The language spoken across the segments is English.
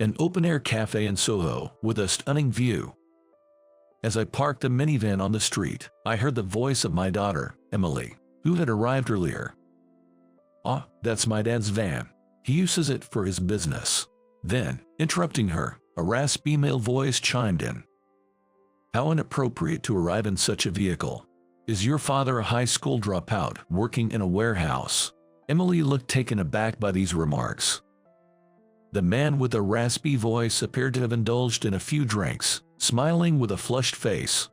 an open-air cafe in Soho with a stunning view. As I parked the minivan on the street, I heard the voice of my daughter, Emily, who had arrived earlier. "Ah, that's my dad's van. He uses it for his business." Then, interrupting her, a raspy male voice chimed in. "How inappropriate to arrive in such a vehicle. Is your father a high school dropout working in a warehouse?" Emily looked taken aback by these remarks. The man with the raspy voice appeared to have indulged in a few drinks, smiling with a flushed face.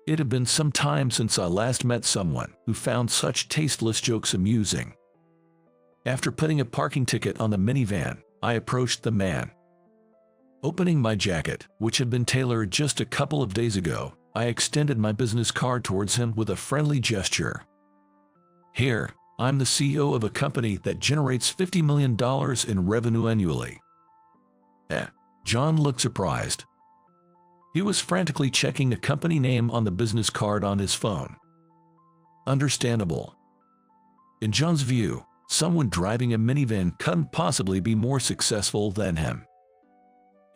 It had been some time since I last met someone who found such tasteless jokes amusing. After putting a parking ticket on the minivan, I approached the man. Opening my jacket, which had been tailored just a couple of days ago, I extended my business card towards him with a friendly gesture. "Here, I'm the CEO of a company that generates $50 million in revenue annually." John looked surprised. He was frantically checking the company name on the business card on his phone. Understandable. In John's view, someone driving a minivan couldn't possibly be more successful than him.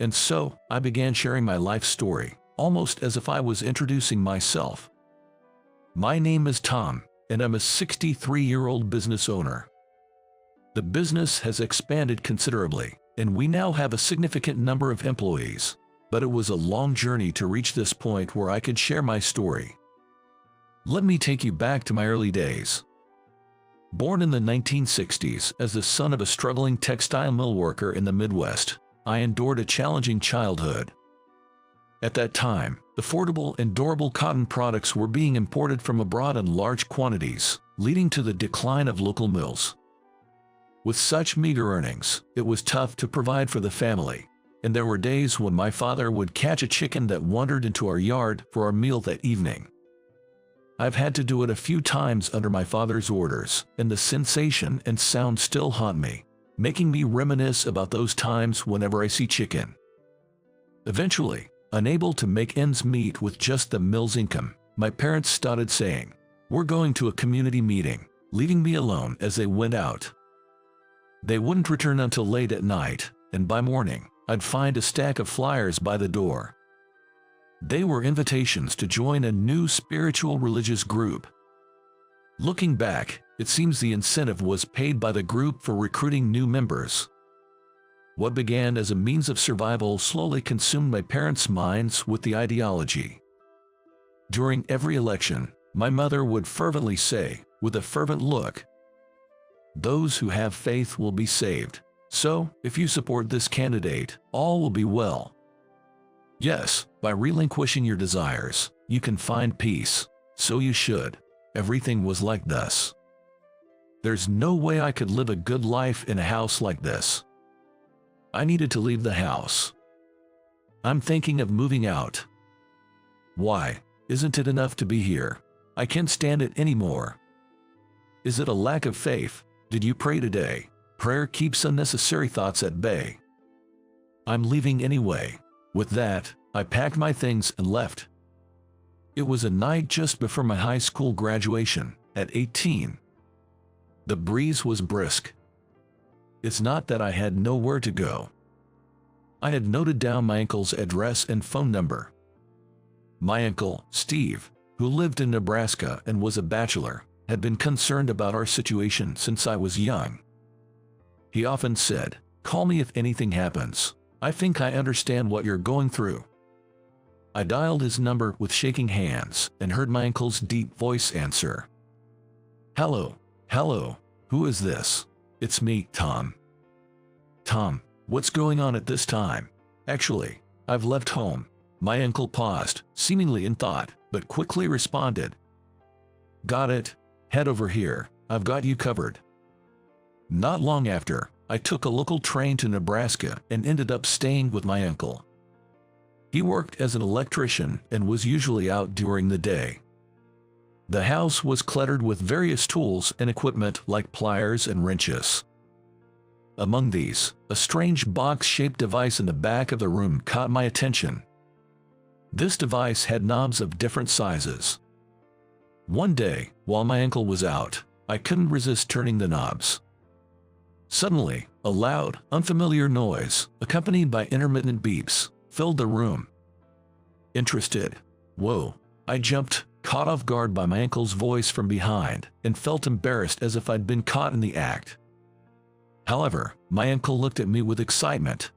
And so, I began sharing my life story, almost as if I was introducing myself. "My name is Tom, and I'm a 63-year-old business owner. The business has expanded considerably, and we now have a significant number of employees, but it was a long journey to reach this point where I could share my story. Let me take you back to my early days. Born in the 1960s as the son of a struggling textile mill worker in the Midwest, I endured a challenging childhood. At that time, affordable and durable cotton products were being imported from abroad in large quantities, leading to the decline of local mills. With such meager earnings, it was tough to provide for the family, and there were days when my father would catch a chicken that wandered into our yard for our meal that evening. I've had to do it a few times under my father's orders, and the sensation and sound still haunt me, making me reminisce about those times whenever I see chicken. Eventually, unable to make ends meet with just the mill's income, my parents started saying, "We're going to a community meeting," leaving me alone as they went out. They wouldn't return until late at night, and by morning, I'd find a stack of flyers by the door. They were invitations to join a new spiritual religious group. Looking back, it seems the incentive was paid by the group for recruiting new members. What began as a means of survival slowly consumed my parents' minds with the ideology. During every election, my mother would fervently say, with a fervent look, "Those who have faith will be saved. So, if you support this candidate, all will be well." Yes, by relinquishing your desires, you can find peace. So you should. Everything was like this. There's no way I could live a good life in a house like this. I needed to leave the house. I'm thinking of moving out. Why? Isn't it enough to be here? I can't stand it anymore. Is it a lack of faith? Did you pray today? Prayer keeps unnecessary thoughts at bay. I'm leaving anyway. With that, I packed my things and left. It was a night just before my high school graduation, at 18. The breeze was brisk. It's not that I had nowhere to go. I had noted down my uncle's address and phone number. My uncle, Steve, who lived in Nebraska and was a bachelor, had been concerned about our situation since I was young. He often said, "Call me if anything happens. I think I understand what you're going through." I dialed his number with shaking hands and heard my uncle's deep voice answer. "Hello, hello, who is this?" "It's me, Tom." "Tom, what's going on at this time?" "Actually, I've left home." My uncle paused, seemingly in thought, but quickly responded. "Got it. Head over here. I've got you covered." Not long after, I took a local train to Nebraska and ended up staying with my uncle. He worked as an electrician and was usually out during the day. The house was cluttered with various tools and equipment like pliers and wrenches. Among these, a strange box-shaped device in the back of the room caught my attention. This device had knobs of different sizes. One day, while my uncle was out, I couldn't resist turning the knobs. Suddenly, A loud, unfamiliar noise, accompanied by intermittent beeps, filled the room. Interested? Whoa. I jumped, caught off guard by my uncle's voice from behind, and felt embarrassed as if I'd been caught in the act. However, my uncle looked at me with excitement.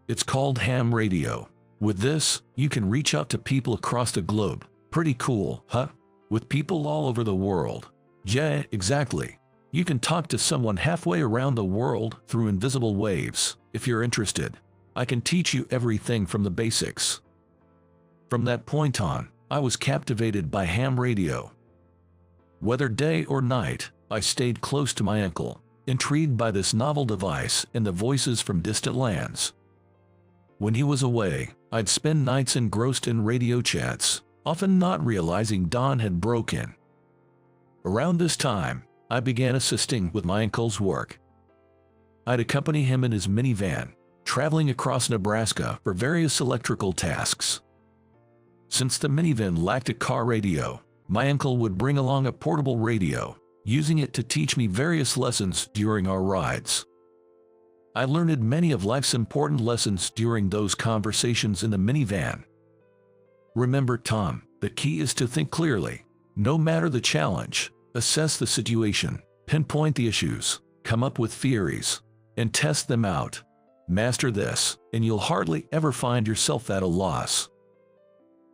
It's called ham radio. With this, you can reach out to people across the globe. Pretty cool, huh? With people all over the world. Yeah, exactly. You can talk to someone halfway around the world through invisible waves. If you're interested, I can teach you everything from the basics. From that point on, I was captivated by ham radio. Whether day or night, I stayed close to my uncle, intrigued by this novel device and the voices from distant lands. When he was away, I'd spend nights engrossed in radio chats, often not realizing dawn had broken. Around this time, I began assisting with my uncle's work. I'd accompany him in his minivan, traveling across Nebraska for various electrical tasks. Since the minivan lacked a car radio, my uncle would bring along a portable radio, using it to teach me various lessons during our rides. I learned many of life's important lessons during those conversations in the minivan. Remember, Tom, the key is to think clearly. No matter the challenge, assess the situation, pinpoint the issues, come up with theories, and test them out. Master this, and you'll hardly ever find yourself at a loss.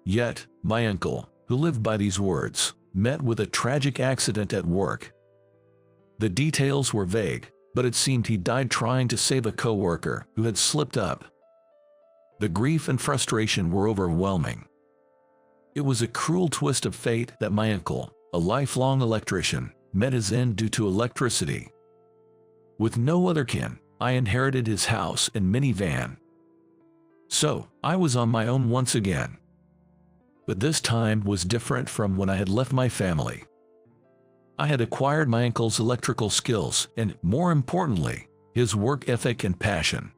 Yet, my uncle, who lived by these words, met with a tragic accident at work. The details were vague, but it seemed he died trying to save a coworker who had slipped up. The grief and frustration were overwhelming. It was a cruel twist of fate that my uncle, a lifelong electrician, met his end due to electricity. With no other kin, I inherited his house and minivan. So, I was on my own once again. But this time was different from when I had left my family. I had acquired my uncle's electrical skills and, more importantly, his work ethic and passion.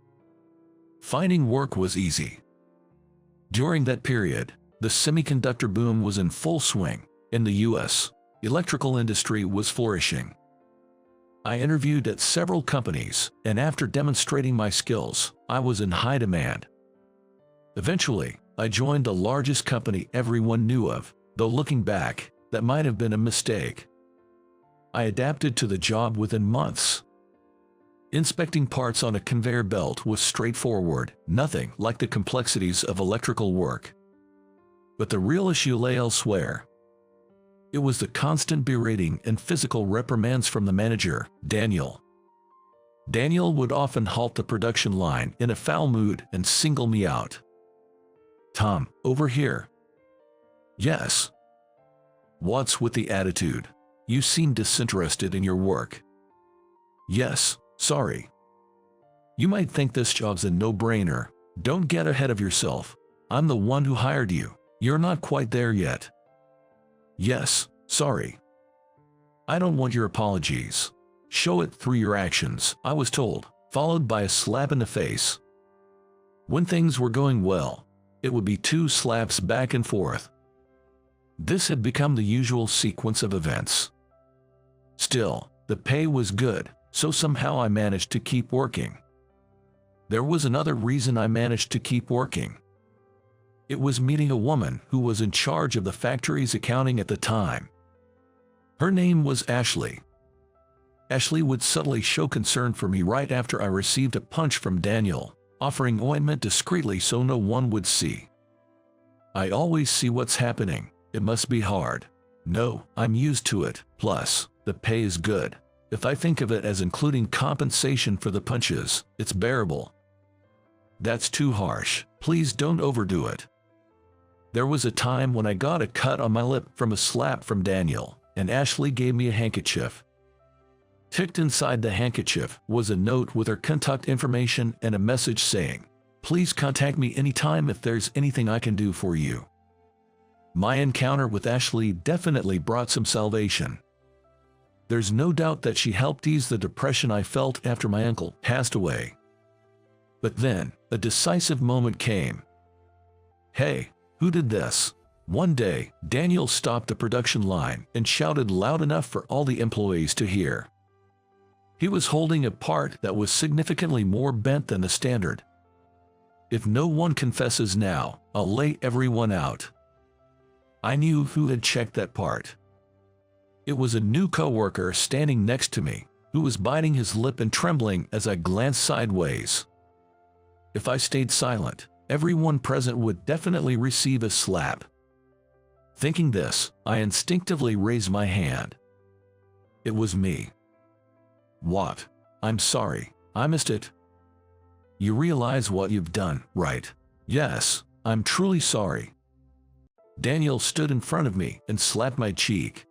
Finding work was easy. During that period, the semiconductor boom was in full swing. In the U.S., electrical industry was flourishing. I interviewed at several companies, and after demonstrating my skills, I was in high demand. Eventually, I joined the largest company everyone knew of, though looking back, that might have been a mistake. I adapted to the job within months. Inspecting parts on a conveyor belt was straightforward, nothing like the complexities of electrical work. But the real issue lay elsewhere. It was the constant berating and physical reprimands from the manager, Daniel. Daniel would often halt the production line in a foul mood and single me out. "Tom, over here." "Yes." "What's with the attitude? You seem disinterested in your work." "Yes, sorry. You might think this job's a no-brainer. Don't get ahead of yourself. I'm the one who hired you. You're not quite there yet." "Yes, sorry. I don't want your apologies. Show it through your actions," I was told, followed by a slap in the face. When things were going well, it would be 2 slaps back and forth. This had become the usual sequence of events. Still, the pay was good, so somehow I managed to keep working. There was another reason I managed to keep working. It was meeting a woman who was in charge of the factory's accounting at the time. Her name was Ashley. Ashley would subtly show concern for me right after I received a punch from Daniel, offering ointment discreetly so no one would see. "I always see what's happening. It must be hard." "No, I'm used to it. Plus, the pay is good. If I think of it as including compensation for the punches, it's bearable." "That's too harsh. Please don't overdo it." There was a time when I got a cut on my lip from a slap from Daniel, and Ashley gave me a handkerchief. Tucked inside the handkerchief was a note with her contact information and a message saying, "Please contact me anytime if there's anything I can do for you." My encounter with Ashley definitely brought some salvation. There's no doubt that she helped ease the depression I felt after my uncle passed away. But then, a decisive moment came. "Hey, who did this?" One day, Daniel stopped the production line and shouted loud enough for all the employees to hear. He was holding a part that was significantly more bent than the standard. If no one confesses now, I'll lay everyone out. I knew who had checked that part. It was a new coworker standing next to me, who was biting his lip and trembling as I glanced sideways. If I stayed silent, everyone present would definitely receive a slap. Thinking this, I instinctively raised my hand. It was me. What? I'm sorry, I missed it. You realize what you've done, right? Yes, I'm truly sorry. Daniel stood in front of me and slapped my cheek.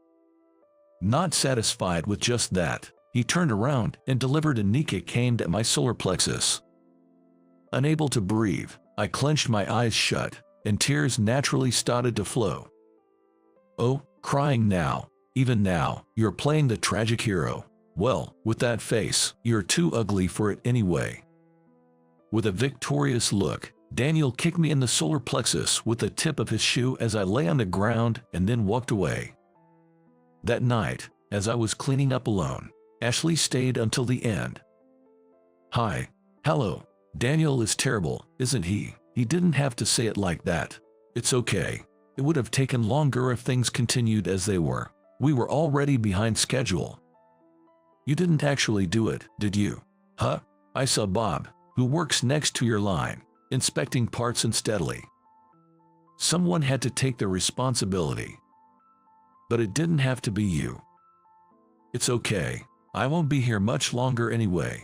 Not satisfied with just that, he turned around and delivered a knee kick aimed at my solar plexus. Unable to breathe, I clenched my eyes shut, and tears naturally started to flow. Oh, crying now. Even now, you're playing the tragic hero. Well, with that face, you're too ugly for it anyway. With a victorious look, Daniel kicked me in the solar plexus with the tip of his shoe as I lay on the ground and then walked away. That night, as I was cleaning up alone, Ashley stayed until the end. Hi. Hello. Daniel is terrible, isn't he? He didn't have to say it like that. It's okay. It would have taken longer if things continued as they were. We were already behind schedule. You didn't actually do it, did you? Huh? I saw Bob, who works next to your line, inspecting parts unsteadily. Someone had to take the responsibility. But it didn't have to be you. It's okay. I won't be here much longer anyway.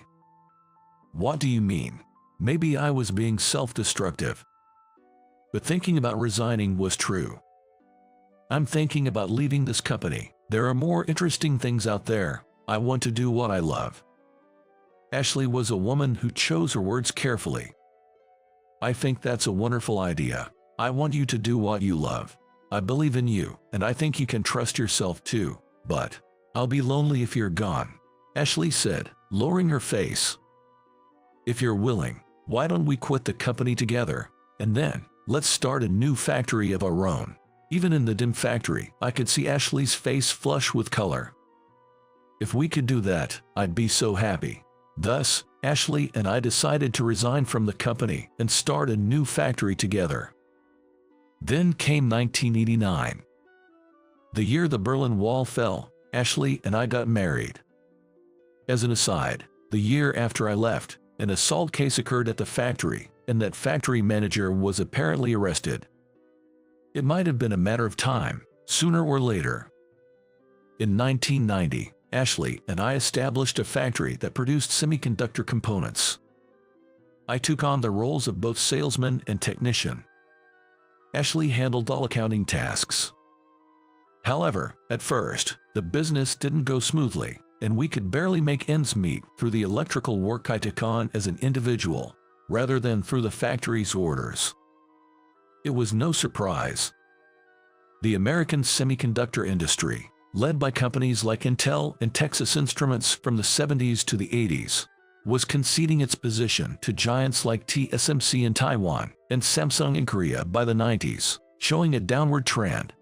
What do you mean? Maybe I was being self-destructive. But thinking about resigning was true. I'm thinking about leaving this company. There are more interesting things out there. I want to do what I love. Ashley was a woman who chose her words carefully. I think that's a wonderful idea. I want you to do what you love. I believe in you, and I think you can trust yourself too. But I'll be lonely if you're gone, Ashley said, lowering her face. If you're willing, why don't we quit the company together, and then let's start a new factory of our own. Even in the dim factory, I could see Ashley's face flush with color. If we could do that, I'd be so happy. Thus, Ashley and I decided to resign from the company and start a new factory together. Then came 1989. The year the Berlin Wall fell, Ashley and I got married. As an aside, the year after I left, an assault case occurred at the factory, and that factory manager was apparently arrested. It might have been a matter of time, sooner or later. In 1990, Ashley and I established a factory that produced semiconductor components. I took on the roles of both salesman and technician. Ashley handled all accounting tasks. However, at first, the business didn't go smoothly, and we could barely make ends meet through the electrical work I took on as an individual, rather than through the factory's orders. It was no surprise. The American semiconductor industry, led by companies like Intel and Texas Instruments from the 70s to the 80s, was conceding its position to giants like TSMC in Taiwan and Samsung in Korea by the 90s, showing a downward trend.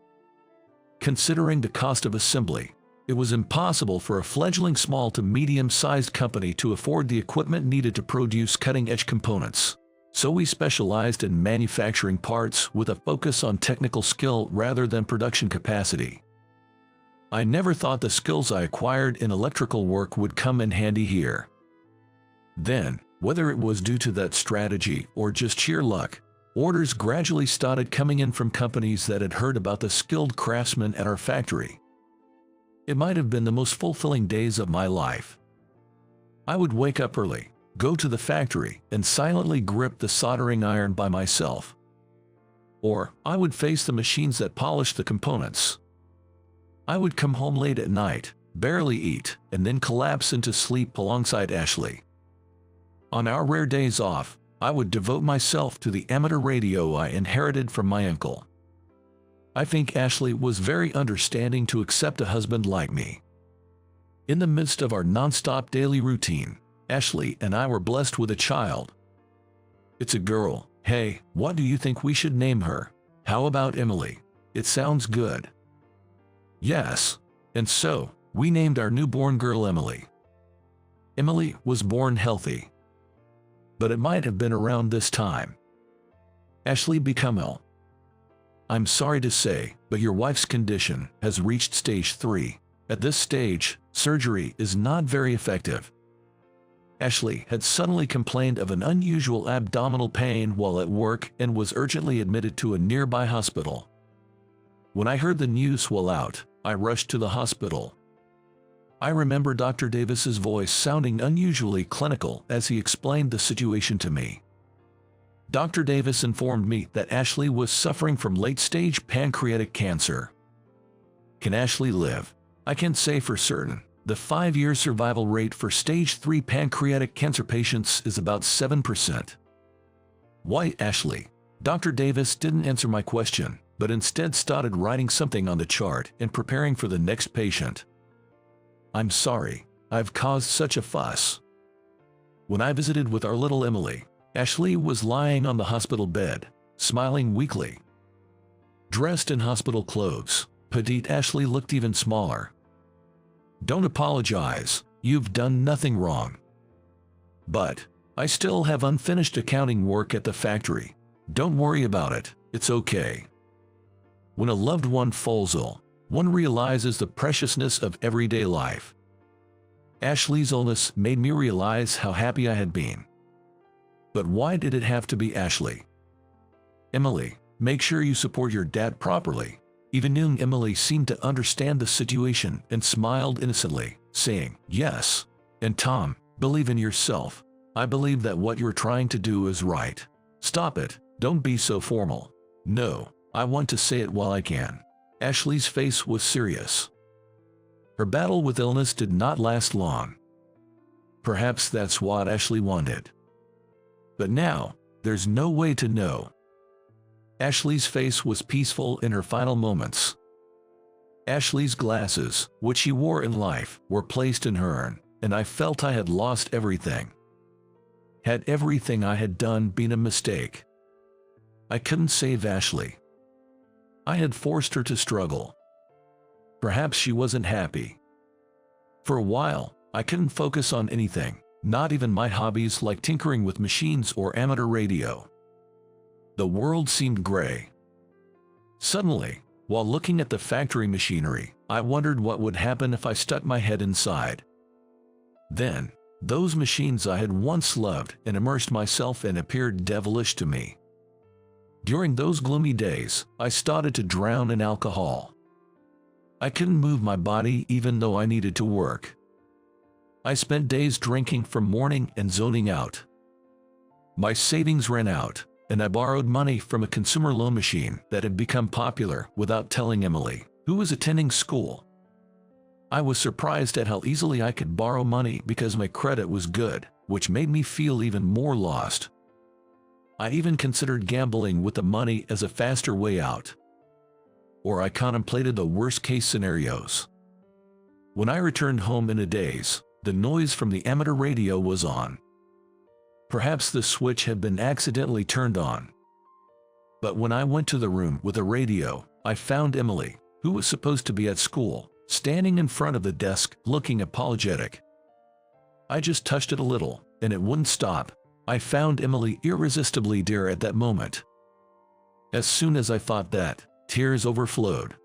Considering the cost of assembly, it was impossible for a fledgling small to medium-sized company to afford the equipment needed to produce cutting-edge components. So we specialized in manufacturing parts with a focus on technical skill rather than production capacity. I never thought the skills I acquired in electrical work would come in handy here. Then, whether it was due to that strategy or just sheer luck, orders gradually started coming in from companies that had heard about the skilled craftsmen at our factory. It might have been the most fulfilling days of my life. I would wake up early, go to the factory, and silently grip the soldering iron by myself. Or, I would face the machines that polished the components. I would come home late at night, barely eat, and then collapse into sleep alongside Ashley. On our rare days off, I would devote myself to the amateur radio I inherited from my uncle. I think Ashley was very understanding to accept a husband like me. In the midst of our non-stop daily routine, Ashley and I were blessed with a child. It's a girl. Hey, what do you think we should name her? How about Emily? It sounds good. Yes. And so, we named our newborn girl Emily. Emily was born healthy, but it might have been around this time Ashley became ill. I'm sorry to say, but your wife's condition has reached stage 3. At this stage, surgery is not very effective. Ashley had suddenly complained of an unusual abdominal pain while at work and was urgently admitted to a nearby hospital. When I heard the news while out, I rushed to the hospital. I remember Dr. Davis's voice sounding unusually clinical as he explained the situation to me. Dr. Davis informed me that Ashley was suffering from late-stage pancreatic cancer. Can Ashley live? I can't say for certain. The 5-year survival rate for stage 3 pancreatic cancer patients is about 7%. Why Ashley? Dr. Davis didn't answer my question, but instead started writing something on the chart and preparing for the next patient. I'm sorry, I've caused such a fuss. When I visited with our little Emily, Ashley was lying on the hospital bed, smiling weakly. Dressed in hospital clothes, petite Ashley looked even smaller. Don't apologize, you've done nothing wrong. But I still have unfinished accounting work at the factory. Don't worry about it, it's okay. When a loved one falls ill, one realizes the preciousness of everyday life. Ashley's illness made me realize how happy I had been. But why did it have to be Ashley? Emily, make sure you support your dad properly. Even young Emily seemed to understand the situation and smiled innocently, saying, yes. And Tom, believe in yourself. I believe that what you're trying to do is right. Stop it, don't be so formal. No, I want to say it while I can. Ashley's face was serious. Her battle with illness did not last long. Perhaps that's what Ashley wanted. But now, there's no way to know. Ashley's face was peaceful in her final moments. Ashley's glasses, which she wore in life, were placed in her urn, and I felt I had lost everything. Had everything I had done been a mistake? I couldn't save Ashley. I had forced her to struggle. Perhaps she wasn't happy. For a while, I couldn't focus on anything, not even my hobbies like tinkering with machines or amateur radio. The world seemed gray. Suddenly, while looking at the factory machinery, I wondered what would happen if I stuck my head inside. Then, those machines I had once loved and immersed myself in appeared devilish to me. During those gloomy days, I started to drown in alcohol. I couldn't move my body even though I needed to work. I spent days drinking from morning and zoning out. My savings ran out, and I borrowed money from a consumer loan machine that had become popular without telling Emily, who was attending school. I was surprised at how easily I could borrow money because my credit was good, which made me feel even more lost. I even considered gambling with the money as a faster way out. Or I contemplated the worst-case scenarios. When I returned home in a daze, the noise from the amateur radio was on. Perhaps the switch had been accidentally turned on. But when I went to the room with the radio, I found Emily, who was supposed to be at school, standing in front of the desk looking apologetic. I just touched it a little, and it wouldn't stop. I found Emily irresistibly dear at that moment. As soon as I thought that, tears overflowed.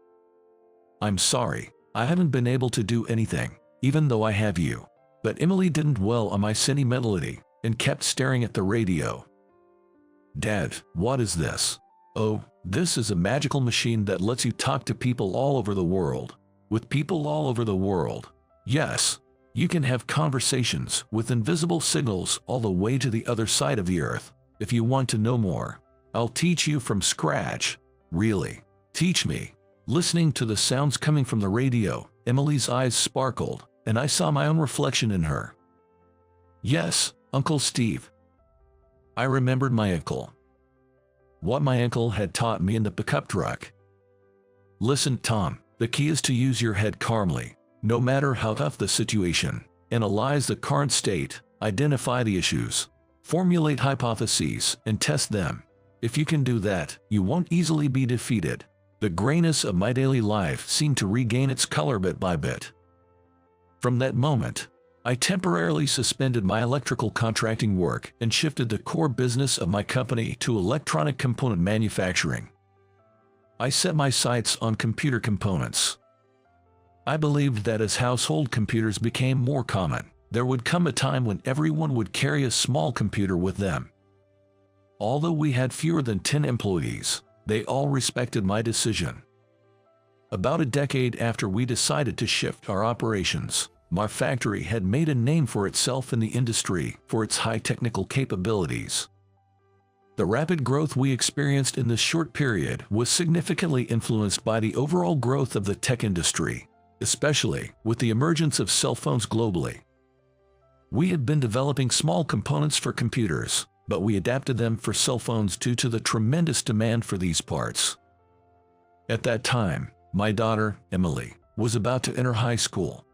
I'm sorry, I haven't been able to do anything, even though I have you. But Emily didn't dwell on my sentimentality and kept staring at the radio. Dad, what is this? Oh, this is a magical machine that lets you talk to people all over the world. With people all over the world. Yes, you can have conversations with invisible signals all the way to the other side of the earth. If you want to know more, I'll teach you from scratch. Really, teach me. Listening to the sounds coming from the radio, Emily's eyes sparkled, and I saw my own reflection in her. Yes, Uncle Steve. I remembered my uncle. What my uncle had taught me in the pickup truck. Listen, Tom, the key is to use your head calmly, no matter how tough the situation. Analyze the current state, identify the issues, formulate hypotheses, and test them. If you can do that, you won't easily be defeated. The grayness of my daily life seemed to regain its color bit by bit. From that moment, I temporarily suspended my electrical contracting work and shifted the core business of my company to electronic component manufacturing. I set my sights on computer components. I believed that as household computers became more common, there would come a time when everyone would carry a small computer with them. Although we had fewer than 10 employees, they all respected my decision. About a decade after we decided to shift our operations, my factory had made a name for itself in the industry for its high technical capabilities. The rapid growth we experienced in this short period was significantly influenced by the overall growth of the tech industry, especially with the emergence of cell phones globally. We had been developing small components for computers, but we adapted them for cell phones due to the tremendous demand for these parts. At that time, my daughter, Emily, was about to enter high school.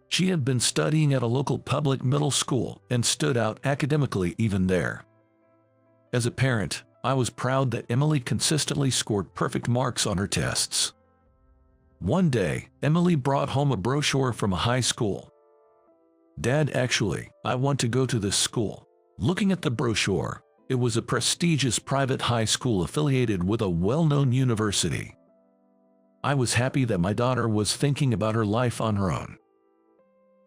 She had been studying at a local public middle school and stood out academically even there. As a parent, I was proud that Emily consistently scored perfect marks on her tests. One day, Emily brought home a brochure from a high school. "Dad, actually, I want to go to this school." Looking at the brochure, it was a prestigious private high school affiliated with a well-known university. I was happy that my daughter was thinking about her life on her own.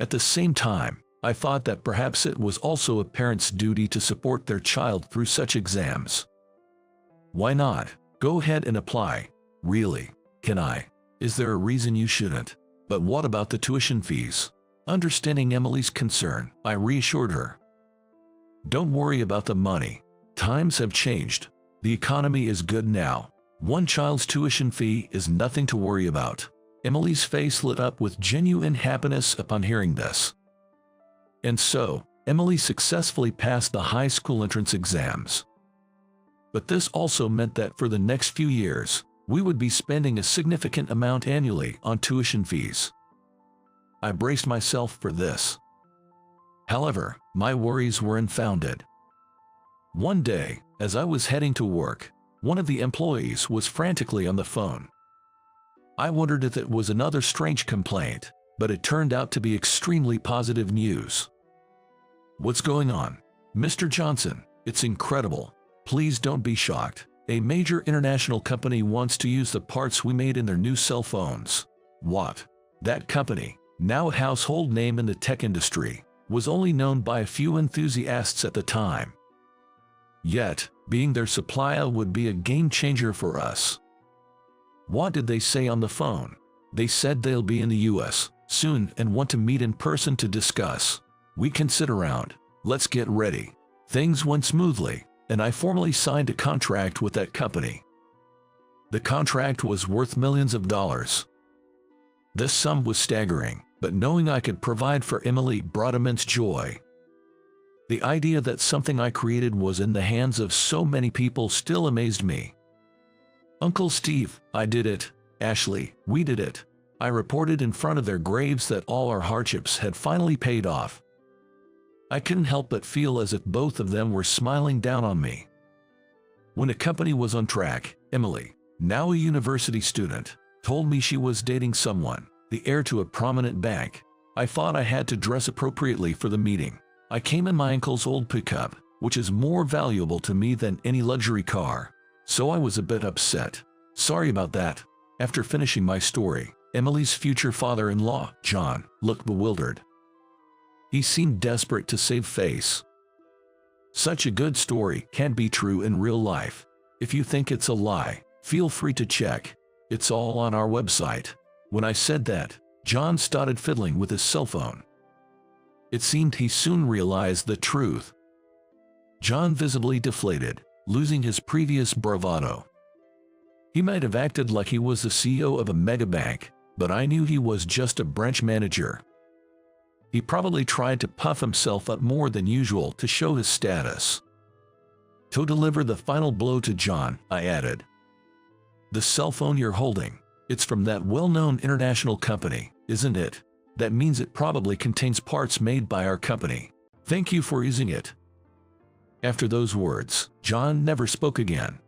At the same time, I thought that perhaps it was also a parent's duty to support their child through such exams. Why not? Go ahead and apply. Really? Can I? Is there a reason you shouldn't? But what about the tuition fees? Understanding Emily's concern, I reassured her. Don't worry about the money. Times have changed. The economy is good now. One child's tuition fee is nothing to worry about. Emily's face lit up with genuine happiness upon hearing this. And so, Emily successfully passed the high school entrance exams. But this also meant that for the next few years, we would be spending a significant amount annually on tuition fees. I braced myself for this. However, my worries were unfounded. One day, as I was heading to work, one of the employees was frantically on the phone. I wondered if it was another strange complaint, but it turned out to be extremely positive news. "What's going on? Mr. Johnson, it's incredible. Please don't be shocked. A major international company wants to use the parts we made in their new cell phones." What? That company, now a household name in the tech industry, was only known by a few enthusiasts at the time. Yet, being their supplier would be a game changer for us. What did they say on the phone? They said they'll be in the US soon and want to meet in person to discuss. We can sit around. Let's get ready. Things went smoothly, and I formally signed a contract with that company. The contract was worth millions of dollars. This sum was staggering, but knowing I could provide for Emily brought immense joy. The idea that something I created was in the hands of so many people still amazed me. "Uncle Steve, I did it. Ashley, we did it." I reported in front of their graves that all our hardships had finally paid off. I couldn't help but feel as if both of them were smiling down on me. When the company was on track, Emily, now a university student, told me she was dating someone, the heir to a prominent bank. I thought I had to dress appropriately for the meeting. I came in my uncle's old pickup, which is more valuable to me than any luxury car. So I was a bit upset. Sorry about that. After finishing my story, Emily's future father-in-law, John, looked bewildered. He seemed desperate to save face. Such a good story can't be true in real life. If you think it's a lie, feel free to check. It's all on our website. When I said that, John started fiddling with his cell phone. It seemed he soon realized the truth. John visibly deflated, losing his previous bravado. He might have acted like he was the CEO of a mega bank, but I knew he was just a branch manager. He probably tried to puff himself up more than usual to show his status. To deliver the final blow to John, I added, "The cell phone you're holding, it's from that well-known international company, isn't it? That means it probably contains parts made by our company. Thank you for using it." After those words, John never spoke again.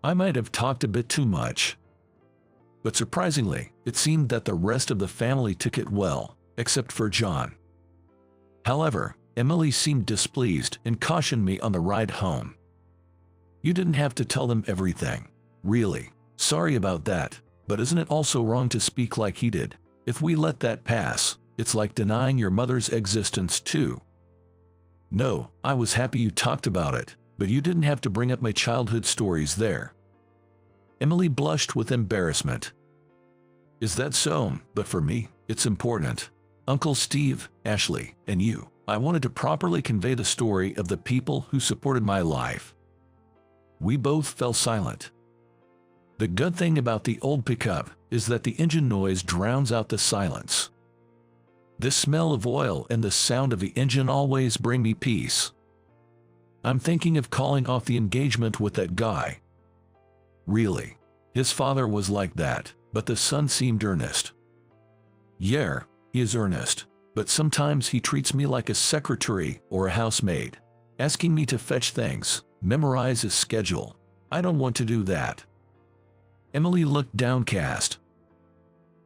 I might have talked a bit too much. But surprisingly, it seemed that the rest of the family took it well, except for John. However, Emily seemed displeased and cautioned me on the ride home. You didn't have to tell them everything. Really. Sorry about that, but isn't it also wrong to speak like he did? If we let that pass, it's like denying your mother's existence too. No, I was happy you talked about it, but you didn't have to bring up my childhood stories there. Emily blushed with embarrassment. Is that so? But for me, it's important. Uncle Steve, Ashley, and you. I wanted to properly convey the story of the people who supported my life. We both fell silent. The good thing about the old pickup is that the engine noise drowns out the silence. The smell of oil and the sound of the engine always bring me peace. I'm thinking of calling off the engagement with that guy. Really. His father was like that, but the son seemed earnest. Yeah, he is earnest, but sometimes he treats me like a secretary or a housemaid, asking me to fetch things, memorize his schedule. I don't want to do that. Emily looked downcast.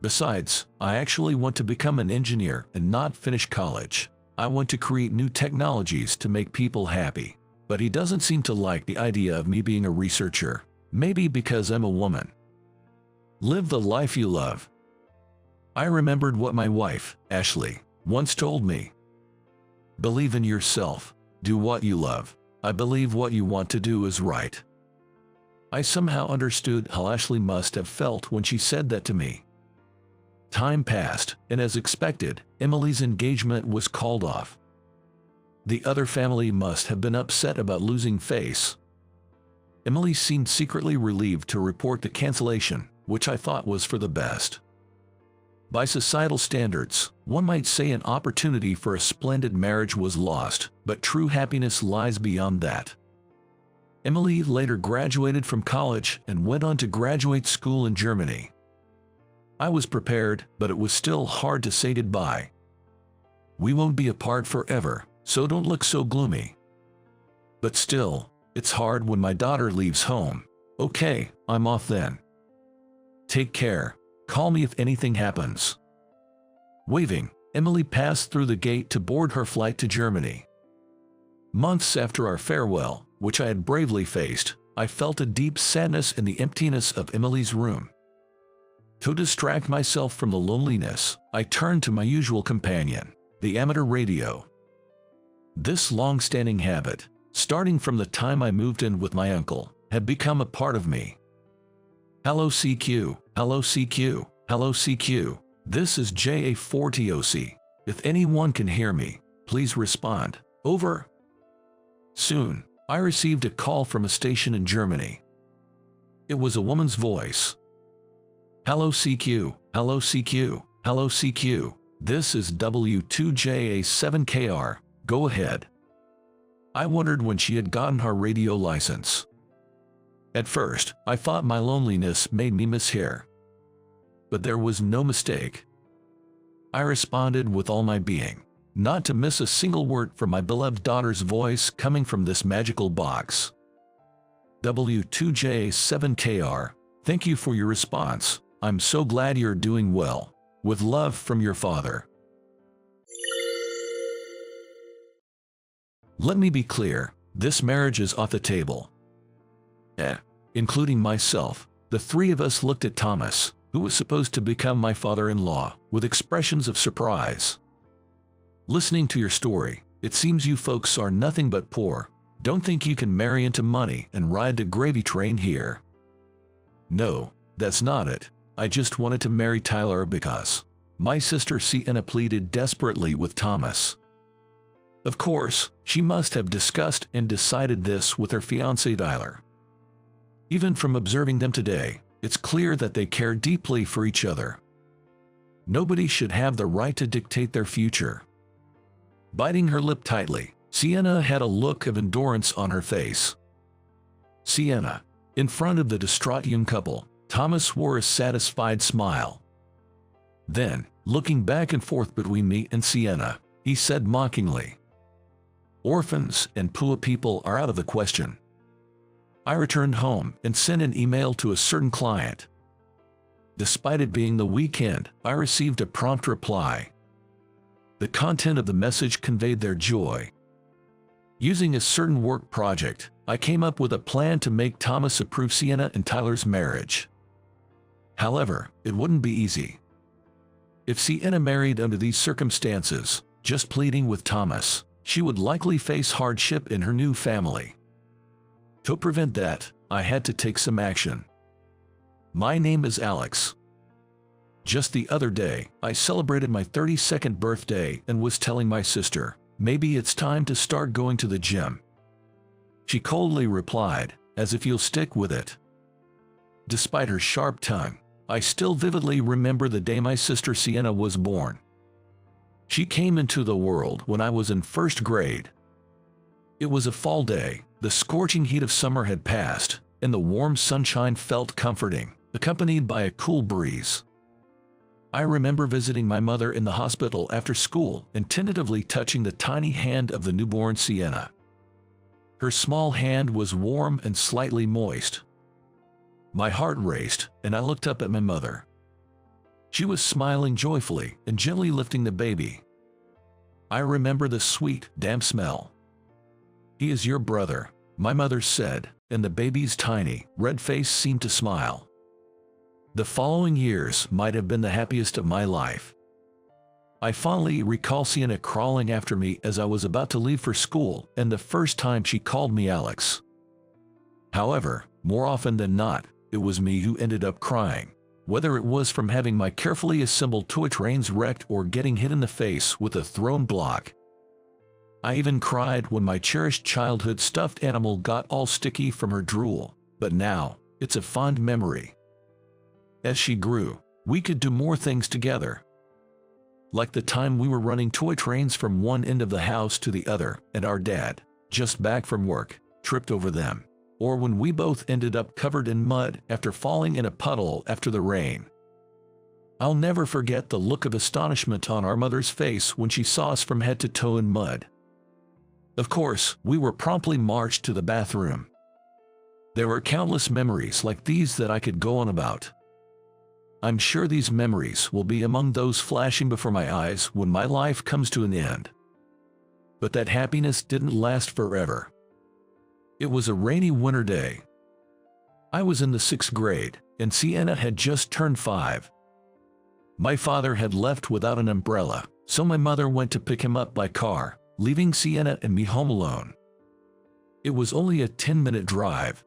Besides, I actually want to become an engineer and not finish college. I want to create new technologies to make people happy. But he doesn't seem to like the idea of me being a researcher. Maybe because I'm a woman. Live the life you love. I remembered what my wife, Ashley, once told me. Believe in yourself. Do what you love. I believe what you want to do is right. I somehow understood how Ashley must have felt when she said that to me. Time passed, and as expected, Emily's engagement was called off. The other family must have been upset about losing face. Emily seemed secretly relieved to report the cancellation, which I thought was for the best. By societal standards, one might say an opportunity for a splendid marriage was lost, but true happiness lies beyond that. Emily later graduated from college and went on to graduate school in Germany. I was prepared, but it was still hard to say goodbye. We won't be apart forever, so don't look so gloomy. But still, it's hard when my daughter leaves home. Okay, I'm off then. Take care. Call me if anything happens. Waving, Emily passed through the gate to board her flight to Germany. Months after our farewell, which I had bravely faced, I felt a deep sadness in the emptiness of Emily's room. To distract myself from the loneliness, I turned to my usual companion, the amateur radio. This long-standing habit, starting from the time I moved in with my uncle, had become a part of me. Hello CQ, hello CQ, hello CQ, this is JA4TOC. If anyone can hear me, please respond. Over. Soon, I received a call from a station in Germany. It was a woman's voice. Hello CQ, hello CQ, hello CQ, this is W2JA7KR, go ahead. I wondered when she had gotten her radio license. At first, I thought my loneliness made me mishear. But there was no mistake. I responded with all my being, not to miss a single word from my beloved daughter's voice coming from this magical box. W2J7KR, thank you for your response. I'm so glad you're doing well. With love from your father. Let me be clear, this marriage is off the table. Including myself, the three of us looked at Thomas, who was supposed to become my father-in-law, with expressions of surprise. Listening to your story, it seems you folks are nothing but poor. Don't think you can marry into money and ride the gravy train here. No, that's not it. I just wanted to marry Tyler because my sister Sienna pleaded desperately with Thomas. Of course, she must have discussed and decided this with her fiancé Tyler. Even from observing them today, it's clear that they care deeply for each other. Nobody should have the right to dictate their future. Biting her lip tightly, Sienna had a look of endurance on her face. Sienna, in front of the distraught young couple, Thomas wore a satisfied smile. Then, looking back and forth between me and Sienna, he said mockingly, "Orphans and poor people are out of the question." I returned home and sent an email to a certain client. Despite it being the weekend, I received a prompt reply. The content of the message conveyed their joy. Using a certain work project, I came up with a plan to make Thomas approve Sienna and Tyler's marriage. However, it wouldn't be easy. If Sienna married under these circumstances, just pleading with Thomas, she would likely face hardship in her new family. To prevent that, I had to take some action. My name is Alex. Just the other day, I celebrated my 32nd birthday and was telling my sister, maybe it's time to start going to the gym. She coldly replied, as if you'll stick with it. Despite her sharp tongue, I still vividly remember the day my sister Sienna was born. She came into the world when I was in first grade. It was a fall day, the scorching heat of summer had passed, and the warm sunshine felt comforting, accompanied by a cool breeze. I remember visiting my mother in the hospital after school and tentatively touching the tiny hand of the newborn Sienna. Her small hand was warm and slightly moist. My heart raced, and I looked up at my mother. She was smiling joyfully and gently lifting the baby. I remember the sweet, damp smell. "He is your brother," my mother said, and the baby's tiny, red face seemed to smile. The following years might have been the happiest of my life. I fondly recall Sienna crawling after me as I was about to leave for school, and the first time she called me Alex. However, more often than not, it was me who ended up crying, whether it was from having my carefully assembled toy trains wrecked or getting hit in the face with a thrown block. I even cried when my cherished childhood stuffed animal got all sticky from her drool, but now, it's a fond memory. As she grew, we could do more things together. Like the time we were running toy trains from one end of the house to the other, and our dad, just back from work, tripped over them. Or when we both ended up covered in mud after falling in a puddle after the rain. I'll never forget the look of astonishment on our mother's face when she saw us from head to toe in mud. Of course, we were promptly marched to the bathroom. There were countless memories like these that I could go on about. I'm sure these memories will be among those flashing before my eyes when my life comes to an end. But that happiness didn't last forever. It was a rainy winter day. I was in the 6th grade, and Sienna had just turned 5. My father had left without an umbrella, so my mother went to pick him up by car, leaving Sienna and me home alone. It was only a 10-minute drive.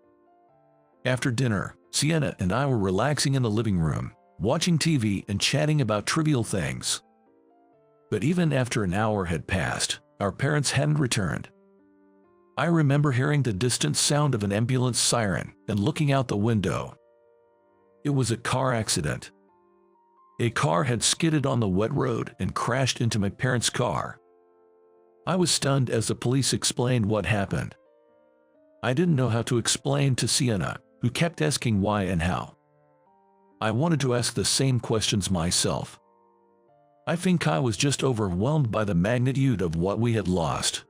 After dinner, Sienna and I were relaxing in the living room, watching TV and chatting about trivial things. But even after an hour had passed, our parents hadn't returned. I remember hearing the distant sound of an ambulance siren and looking out the window. It was a car accident. A car had skidded on the wet road and crashed into my parents' car. I was stunned as the police explained what happened. I didn't know how to explain to Sienna, who kept asking why and how. I wanted to ask the same questions myself. I think I was just overwhelmed by the magnitude of what we had lost.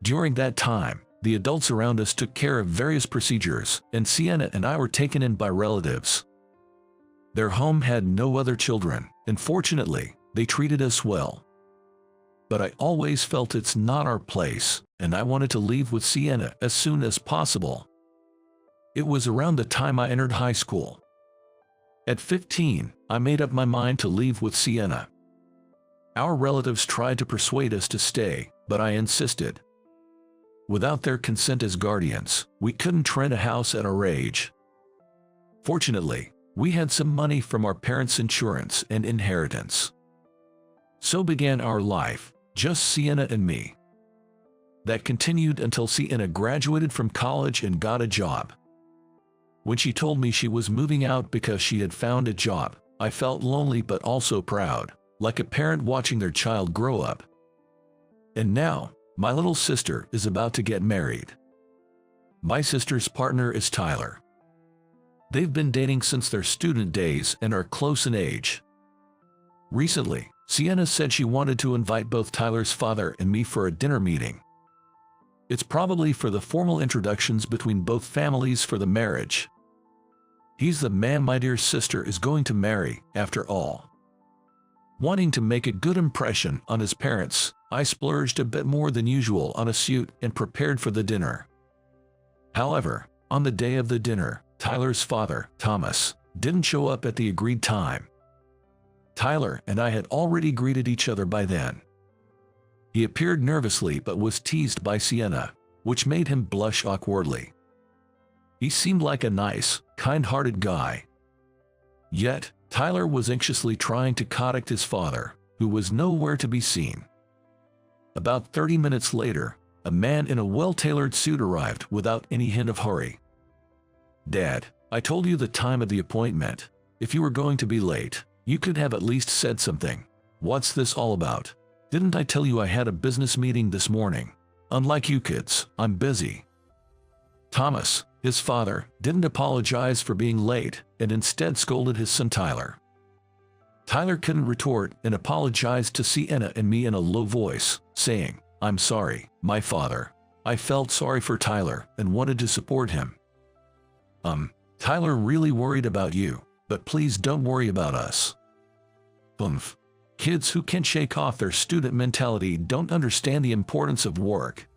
During that time, the adults around us took care of various procedures, and Sienna and I were taken in by relatives. Their home had no other children, and fortunately, they treated us well. But I always felt it's not our place, and I wanted to leave with Sienna as soon as possible. It was around the time I entered high school. At 15, I made up my mind to leave with Sienna. Our relatives tried to persuade us to stay, but I insisted. Without their consent as guardians, we couldn't rent a house at our age. Fortunately, we had some money from our parents' insurance and inheritance. So began our life, just Sienna and me. That continued until Sienna graduated from college and got a job. When she told me she was moving out because she had found a job, I felt lonely but also proud, like a parent watching their child grow up. And now, my little sister is about to get married. My sister's partner is Tyler. They've been dating since their student days and are close in age. Recently, Sienna said she wanted to invite both Tyler's father and me for a dinner meeting. It's probably for the formal introductions between both families for the marriage. He's the man my dear sister is going to marry, after all. Wanting to make a good impression on his parents, I splurged a bit more than usual on a suit and prepared for the dinner. However, on the day of the dinner, Tyler's father, Thomas, didn't show up at the agreed time. Tyler and I had already greeted each other by then. He appeared nervously but was teased by Sienna, which made him blush awkwardly. He seemed like a nice, kind-hearted guy. Yet, Tyler was anxiously trying to contact his father, who was nowhere to be seen. About 30 minutes later, a man in a well-tailored suit arrived without any hint of hurry. "Dad, I told you the time of the appointment. If you were going to be late, you could have at least said something. What's this all about? Didn't I tell you I had a business meeting this morning? Unlike you kids, I'm busy." Thomas, his father, didn't apologize for being late and instead scolded his son Tyler. Tyler couldn't retort and apologized to Sienna and me in a low voice, saying, "I'm sorry, my father. I felt sorry for Tyler and wanted to support him. Tyler really worried about you, but please don't worry about us." Kids who can't shake off their student mentality don't understand the importance of work.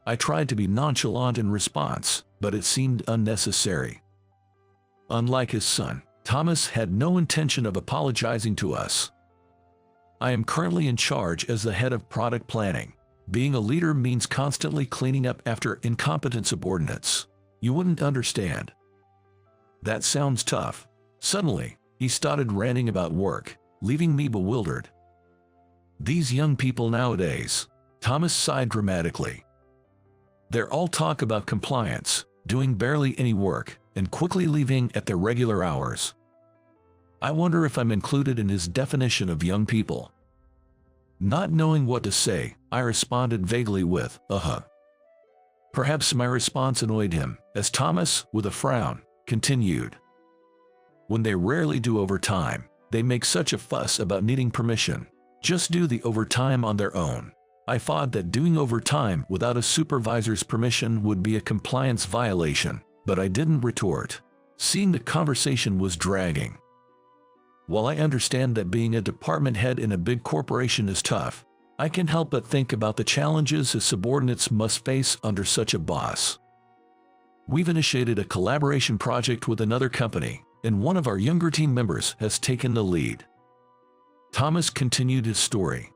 I tried to be nonchalant in response, but it seemed unnecessary. Unlike his son, Thomas had no intention of apologizing to us. I am currently in charge as the head of product planning. Being a leader means constantly cleaning up after incompetent subordinates. You wouldn't understand. That sounds tough. Suddenly, he started ranting about work, leaving me bewildered. These young people nowadays, Thomas sighed dramatically. They're all talk about compliance, doing barely any work, and quickly leaving at their regular hours. I wonder if I'm included in his definition of young people. Not knowing what to say, I responded vaguely with, Perhaps my response annoyed him, as Thomas, with a frown, continued. When they rarely do overtime, they make such a fuss about needing permission. Just do the overtime on their own. I thought that doing overtime without a supervisor's permission would be a compliance violation, but I didn't retort, seeing the conversation was dragging. While I understand that being a department head in a big corporation is tough, I can't help but think about the challenges his subordinates must face under such a boss. We've initiated a collaboration project with another company, and one of our younger team members has taken the lead. Thomas continued his story.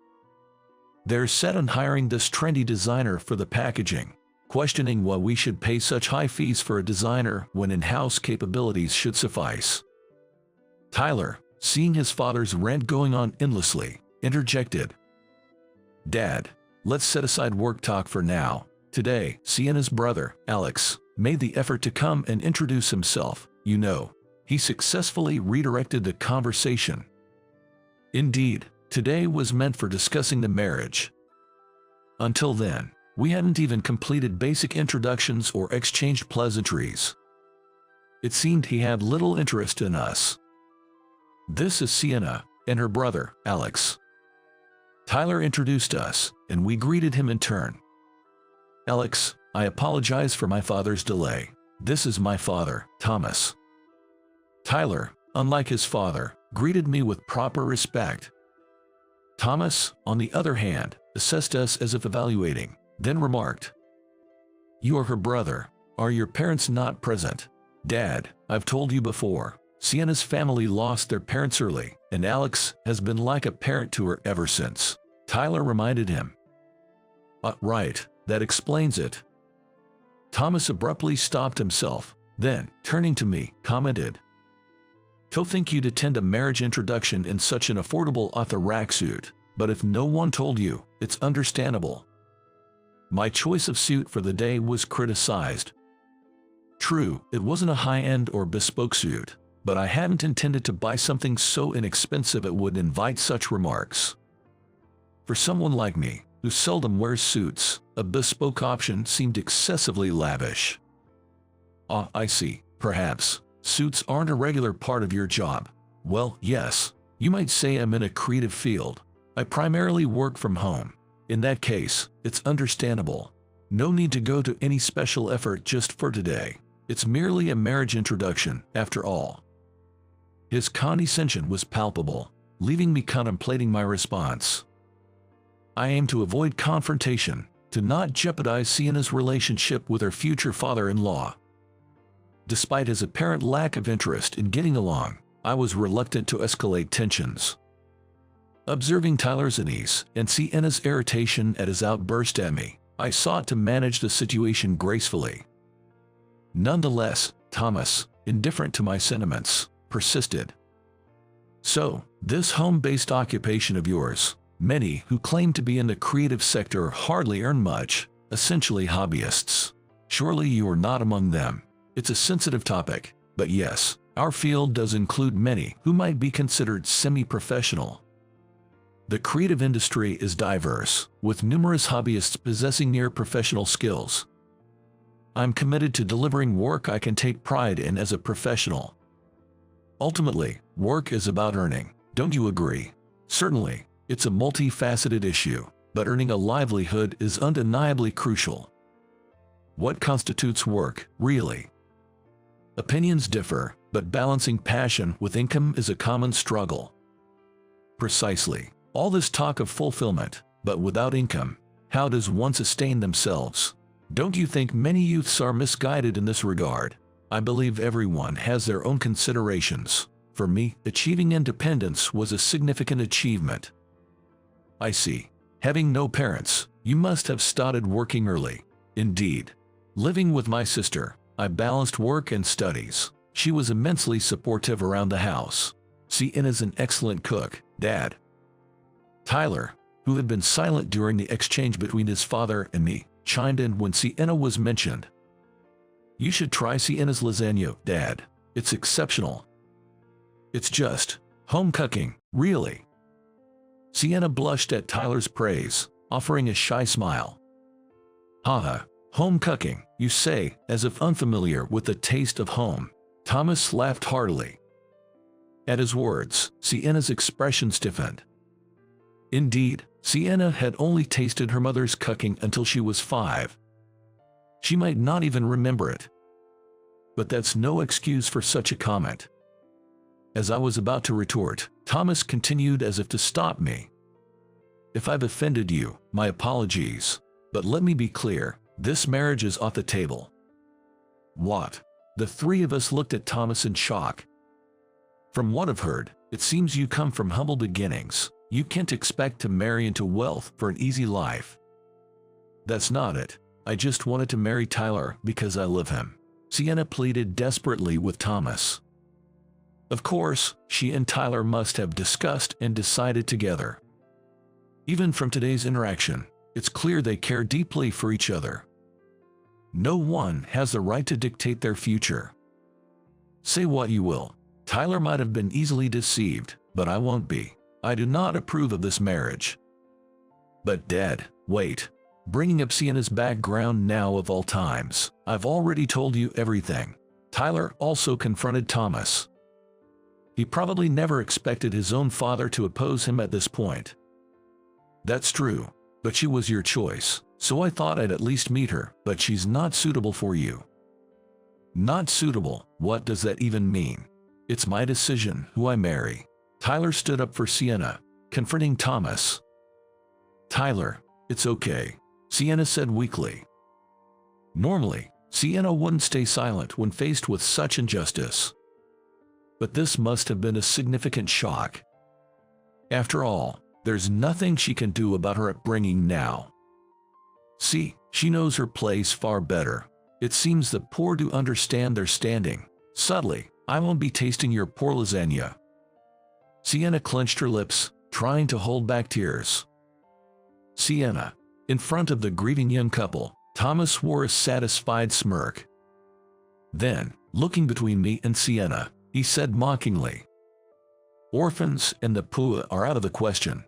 They're set on hiring this trendy designer for the packaging, questioning why we should pay such high fees for a designer when in-house capabilities should suffice. Tyler, seeing his father's rant going on endlessly, interjected. "Dad, let's set aside work talk for now. Today, Sienna's brother, Alex, made the effort to come and introduce himself. You know, he successfully redirected the conversation. Indeed, today was meant for discussing the marriage. Until then, we hadn't even completed basic introductions or exchanged pleasantries. It seemed he had little interest in us. This is Sienna and her brother, Alex." Tyler introduced us, and we greeted him in turn. "Alex, I apologize for my father's delay. This is my father, Thomas." Tyler, unlike his father, greeted me with proper respect. Thomas, on the other hand, assessed us as if evaluating, then remarked, "You are her brother. Are your parents not present?" "Dad, I've told you before, Sienna's family lost their parents early, and Alex has been like a parent to her ever since," Tyler reminded him. Right, that explains it." Thomas abruptly stopped himself, then, turning to me, commented, "To think you'd attend a marriage introduction in such an affordable rack suit, but if no one told you, it's understandable." My choice of suit for the day was criticized. True, it wasn't a high-end or bespoke suit, but I hadn't intended to buy something so inexpensive it would invite such remarks. For someone like me, who seldom wears suits, a bespoke option seemed excessively lavish. I see, perhaps. Suits aren't a regular part of your job. Well, yes, you might say I'm in a creative field. I primarily work from home. In that case, it's understandable. No need to go to any special effort just for today. It's merely a marriage introduction, after all. His condescension was palpable, leaving me contemplating my response. I aim to avoid confrontation, to not jeopardize Sienna's relationship with her future father-in-law. Despite his apparent lack of interest in getting along, I was reluctant to escalate tensions. Observing Tyler's unease and Sienna's irritation at his outburst at me, I sought to manage the situation gracefully. Nonetheless, Thomas, indifferent to my sentiments, persisted. "So, this home-based occupation of yours, many who claim to be in the creative sector hardly earn much, essentially hobbyists. Surely you are not among them. It's a sensitive topic, but yes, our field does include many who might be considered semi-professional. The creative industry is diverse, with numerous hobbyists possessing near-professional skills. I'm committed to delivering work I can take pride in as a professional. Ultimately, work is about earning, don't you agree? Certainly, it's a multifaceted issue, but earning a livelihood is undeniably crucial. What constitutes work, really? Opinions differ, but balancing passion with income is a common struggle." Precisely. All this talk of fulfillment, but without income, how does one sustain themselves? Don't you think many youths are misguided in this regard? I believe everyone has their own considerations. For me, achieving independence was a significant achievement. I see. Having no parents, you must have started working early. Indeed. Living with my sister, I balanced work and studies. She was immensely supportive around the house. Sienna's an excellent cook, Dad. Tyler, who had been silent during the exchange between his father and me, chimed in when Sienna was mentioned. "You should try Sienna's lasagna, Dad. It's exceptional." "It's just home cooking, really." Sienna blushed at Tyler's praise, offering a shy smile. "Haha, home cooking, you say, as if unfamiliar with the taste of home." Thomas laughed heartily. At his words, Sienna's expression stiffened. Indeed, Sienna had only tasted her mother's cooking until she was 5. She might not even remember it. But that's no excuse for such a comment. As I was about to retort, Thomas continued as if to stop me. "If I've offended you, my apologies. But let me be clear, this marriage is off the table." "What?" The three of us looked at Thomas in shock. "From what I've heard, it seems you come from humble beginnings. You can't expect to marry into wealth for an easy life." "That's not it. I just wanted to marry Tyler because I love him," Sienna pleaded desperately with Thomas. Of course, she and Tyler must have discussed and decided together. Even from today's interaction, it's clear they care deeply for each other. No one has the right to dictate their future. Say what you will, Tyler might have been easily deceived, but I won't be. I do not approve of this marriage. "But Dad, wait. Bringing up Sienna's background now of all times, I've already told you everything." Tyler also confronted Thomas. He probably never expected his own father to oppose him at this point. "That's true, but she was your choice, so I thought I'd at least meet her, but she's not suitable for you." "Not suitable? What does that even mean? It's my decision who I marry." Tyler stood up for Sienna, confronting Thomas. "Tyler, it's okay," Sienna said weakly. Normally, Sienna wouldn't stay silent when faced with such injustice. But this must have been a significant shock. After all, there's nothing she can do about her upbringing now. See, she knows her place far better. It seems the poor do understand their standing. Subtly, I won't be tasting your poor lasagna. Sienna clenched her lips, trying to hold back tears. Sienna. In front of the grieving young couple, Thomas wore a satisfied smirk. Then, looking between me and Sienna, he said mockingly, "Orphans and the poor are out of the question."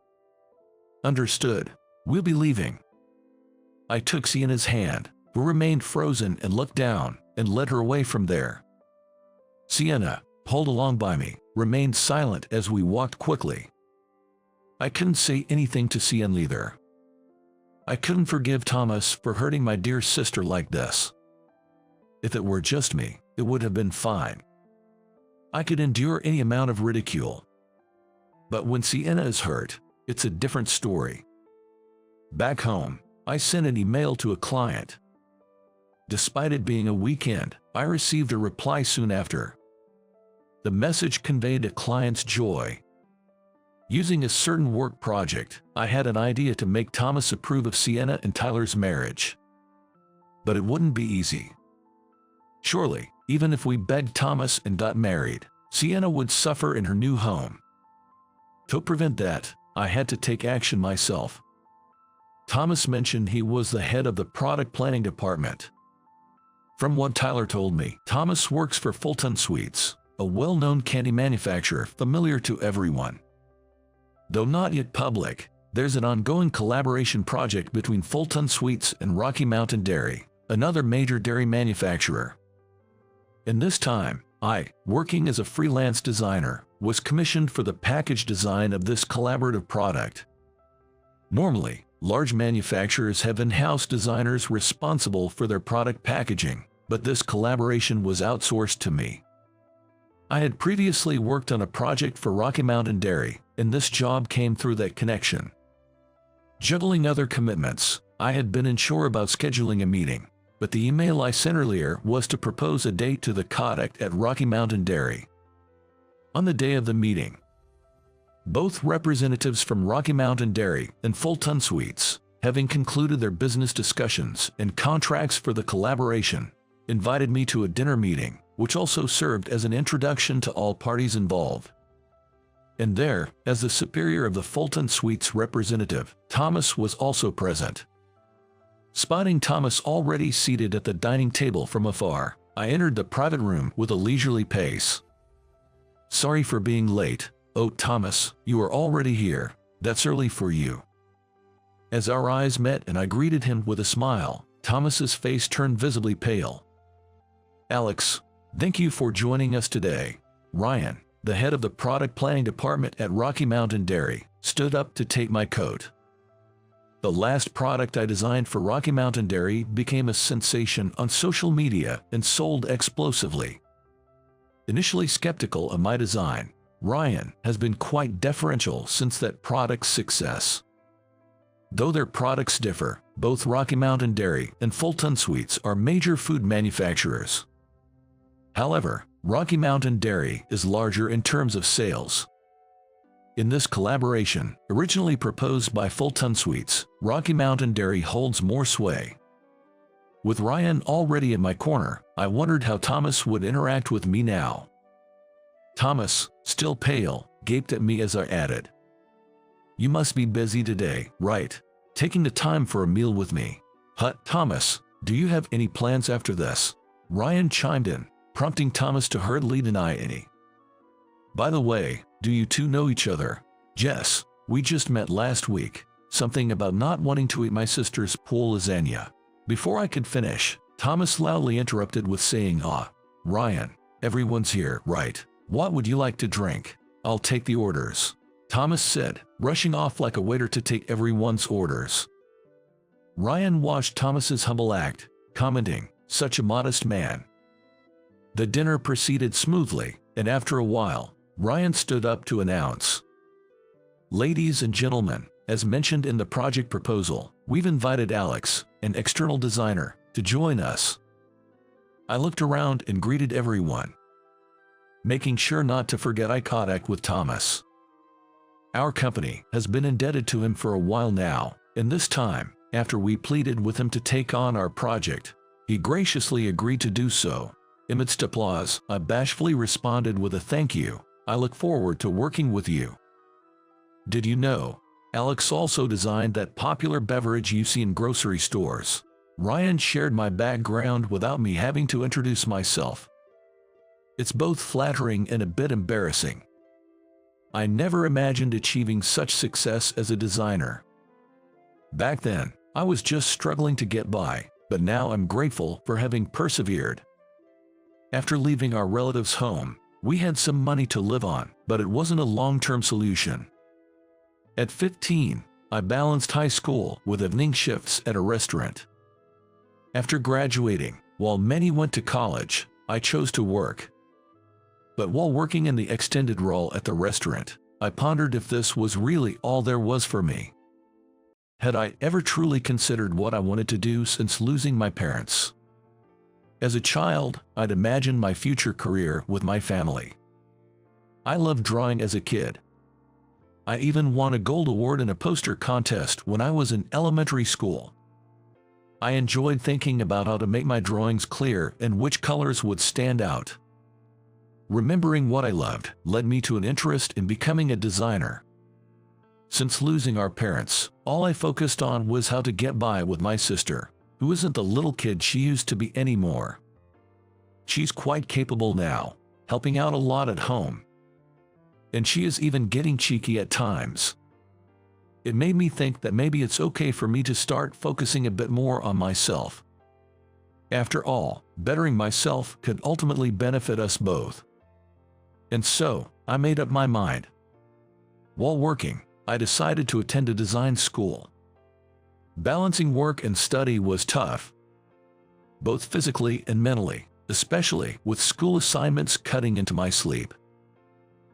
"Understood. We'll be leaving." I took Sienna's hand, who remained frozen, and looked down, and led her away from there. Sienna, pulled along by me, remained silent as we walked quickly. I couldn't say anything to Sienna either. I couldn't forgive Thomas for hurting my dear sister like this. If it were just me, it would have been fine. I could endure any amount of ridicule. But when Sienna is hurt, it's a different story. Back home, I sent an email to a client. Despite it being a weekend, I received a reply soon after. The message conveyed a client's joy. Using a certain work project, I had an idea to make Thomas approve of Sienna and Tyler's marriage. But it wouldn't be easy. Surely, even if we begged Thomas and got married, Sienna would suffer in her new home. To prevent that, I had to take action myself. Thomas mentioned he was the head of the product planning department. From what Tyler told me, Thomas works for Fulton Sweets, a well-known candy manufacturer familiar to everyone. Though not yet public, there's an ongoing collaboration project between Fulton Sweets and Rocky Mountain Dairy, another major dairy manufacturer. In this time, I, working as a freelance designer, was commissioned for the package design of this collaborative product. Normally, large manufacturers have in-house designers responsible for their product packaging, but this collaboration was outsourced to me. I had previously worked on a project for Rocky Mountain Dairy, and this job came through that connection. Juggling other commitments, I had been unsure about scheduling a meeting, but the email I sent earlier was to propose a date to the contact at Rocky Mountain Dairy. On the day of the meeting, both representatives from Rocky Mountain Dairy and Fulton Sweets, having concluded their business discussions and contracts for the collaboration, invited me to a dinner meeting, which also served as an introduction to all parties involved. And there, as the superior of the Fulton Sweets representative, Thomas was also present. Spotting Thomas already seated at the dining table from afar, I entered the private room with a leisurely pace. "Sorry for being late. Oh, Thomas, you are already here. That's early for you." As our eyes met and I greeted him with a smile, Thomas's face turned visibly pale. "Alex, thank you for joining us today." Ryan, the head of the product planning department at Rocky Mountain Dairy, stood up to take my coat. The last product I designed for Rocky Mountain Dairy became a sensation on social media and sold explosively. Initially skeptical of my design, Ryan has been quite deferential since that product's success. Though their products differ, both Rocky Mountain Dairy and Fulton Sweets are major food manufacturers. However, Rocky Mountain Dairy is larger in terms of sales. In this collaboration, originally proposed by Fulton Sweets, Rocky Mountain Dairy holds more sway. With Ryan already in my corner, I wondered how Thomas would interact with me now. Thomas, still pale, gaped at me as I added, "You must be busy today, right? Taking the time for a meal with me." Thomas, do you have any plans after this?" Ryan chimed in, prompting Thomas to hurriedly deny any. "By the way, do you two know each other?" "Jess, we just met last week. Something about not wanting to eat my sister's pool lasagna." Before I could finish, Thomas loudly interrupted with saying, "Ryan, everyone's here, right? What would you like to drink? I'll take the orders," Thomas said, rushing off like a waiter to take everyone's orders. Ryan watched Thomas's humble act, commenting, "Such a modest man." The dinner proceeded smoothly, and after a while, Ryan stood up to announce, "Ladies and gentlemen, as mentioned in the project proposal, we've invited Alex, an external designer, to join us." I looked around and greeted everyone, making sure not to forget eye contact with Thomas. Our company has been indebted to him for a while now, and this time, after we pleaded with him to take on our project, he graciously agreed to do so. Amidst applause, I bashfully responded with a "Thank you. I look forward to working with you." Did you know, Alex also designed that popular beverage you see in grocery stores? Ryan shared my background without me having to introduce myself. It's both flattering and a bit embarrassing. I never imagined achieving such success as a designer. Back then, I was just struggling to get by, but now I'm grateful for having persevered. After leaving our relative's home, we had some money to live on, but it wasn't a long-term solution. At 15, I balanced high school with evening shifts at a restaurant. After graduating, while many went to college, I chose to work. But while working in the extended role at the restaurant, I pondered if this was really all there was for me. Had I ever truly considered what I wanted to do since losing my parents? As a child, I'd imagined my future career with my family. I loved drawing as a kid. I even won a gold award in a poster contest when I was in elementary school. I enjoyed thinking about how to make my drawings clear and which colors would stand out. Remembering what I loved led me to an interest in becoming a designer. Since losing our parents, all I focused on was how to get by with my sister, who isn't the little kid she used to be anymore. She's quite capable now, helping out a lot at home. And she is even getting cheeky at times. It made me think that maybe it's okay for me to start focusing a bit more on myself. After all, bettering myself could ultimately benefit us both. And so, I made up my mind. While working, I decided to attend a design school. Balancing work and study was tough, both physically and mentally, especially with school assignments cutting into my sleep.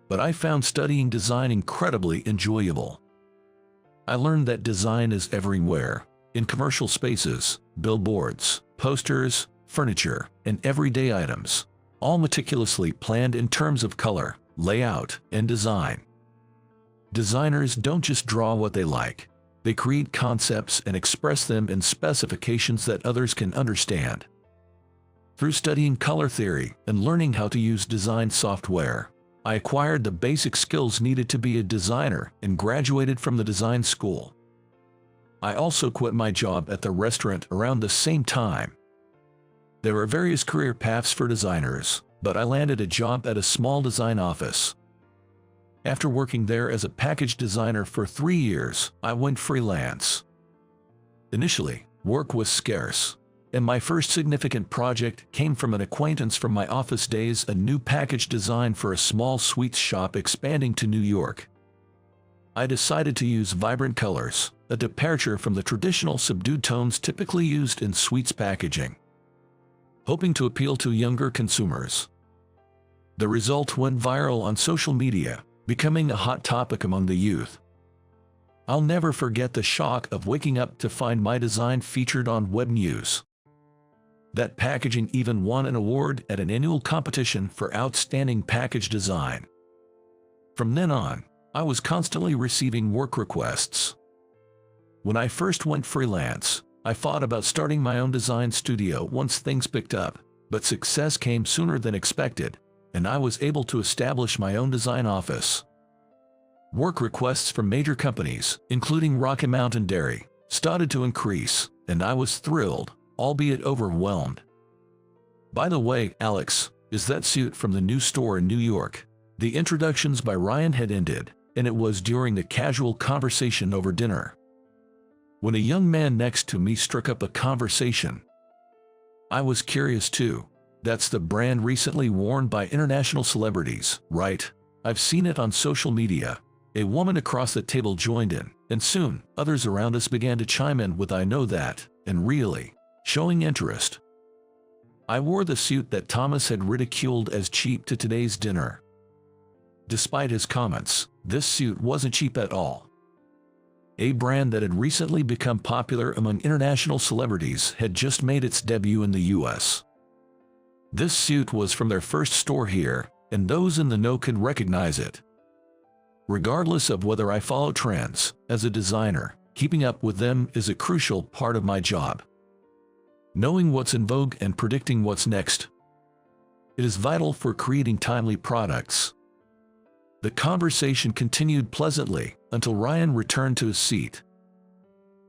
But I found studying design incredibly enjoyable. I learned that design is everywhere, in commercial spaces, billboards, posters, furniture, and everyday items, all meticulously planned in terms of color, layout, and design. Designers don't just draw what they like. They create concepts and express them in specifications that others can understand. Through studying color theory and learning how to use design software, I acquired the basic skills needed to be a designer and graduated from the design school. I also quit my job at the restaurant around the same time. There are various career paths for designers, but I landed a job at a small design office. After working there as a package designer for 3 years, I went freelance. Initially, work was scarce, and my first significant project came from an acquaintance from my office days, a new package design for a small sweets shop expanding to New York. I decided to use vibrant colors, a departure from the traditional subdued tones typically used in sweets packaging, hoping to appeal to younger consumers. The result went viral on social media, becoming a hot topic among the youth. I'll never forget the shock of waking up to find my design featured on web news. That packaging even won an award at an annual competition for outstanding package design. From then on, I was constantly receiving work requests. When I first went freelance, I thought about starting my own design studio once things picked up, but success came sooner than expected, and I was able to establish my own design office. Work requests from major companies, including Rocky Mountain Dairy, started to increase, and I was thrilled, albeit overwhelmed. By the way, Alex, is that suit from the new store in New York? The introductions by Ryan had ended, and it was during the casual conversation over dinner, when a young man next to me struck up a conversation. I was curious too. That's the brand recently worn by international celebrities, right? I've seen it on social media. A woman across the table joined in, and soon, others around us began to chime in with "I know that," and "really," showing interest. I wore the suit that Thomas had ridiculed as cheap to today's dinner. Despite his comments, this suit wasn't cheap at all. A brand that had recently become popular among international celebrities had just made its debut in the US. This suit was from their first store here, and those in the know could recognize it. Regardless of whether I follow trends, as a designer, keeping up with them is a crucial part of my job. Knowing what's in vogue and predicting what's next. It is vital for creating timely products. The conversation continued pleasantly until Ryan returned to his seat.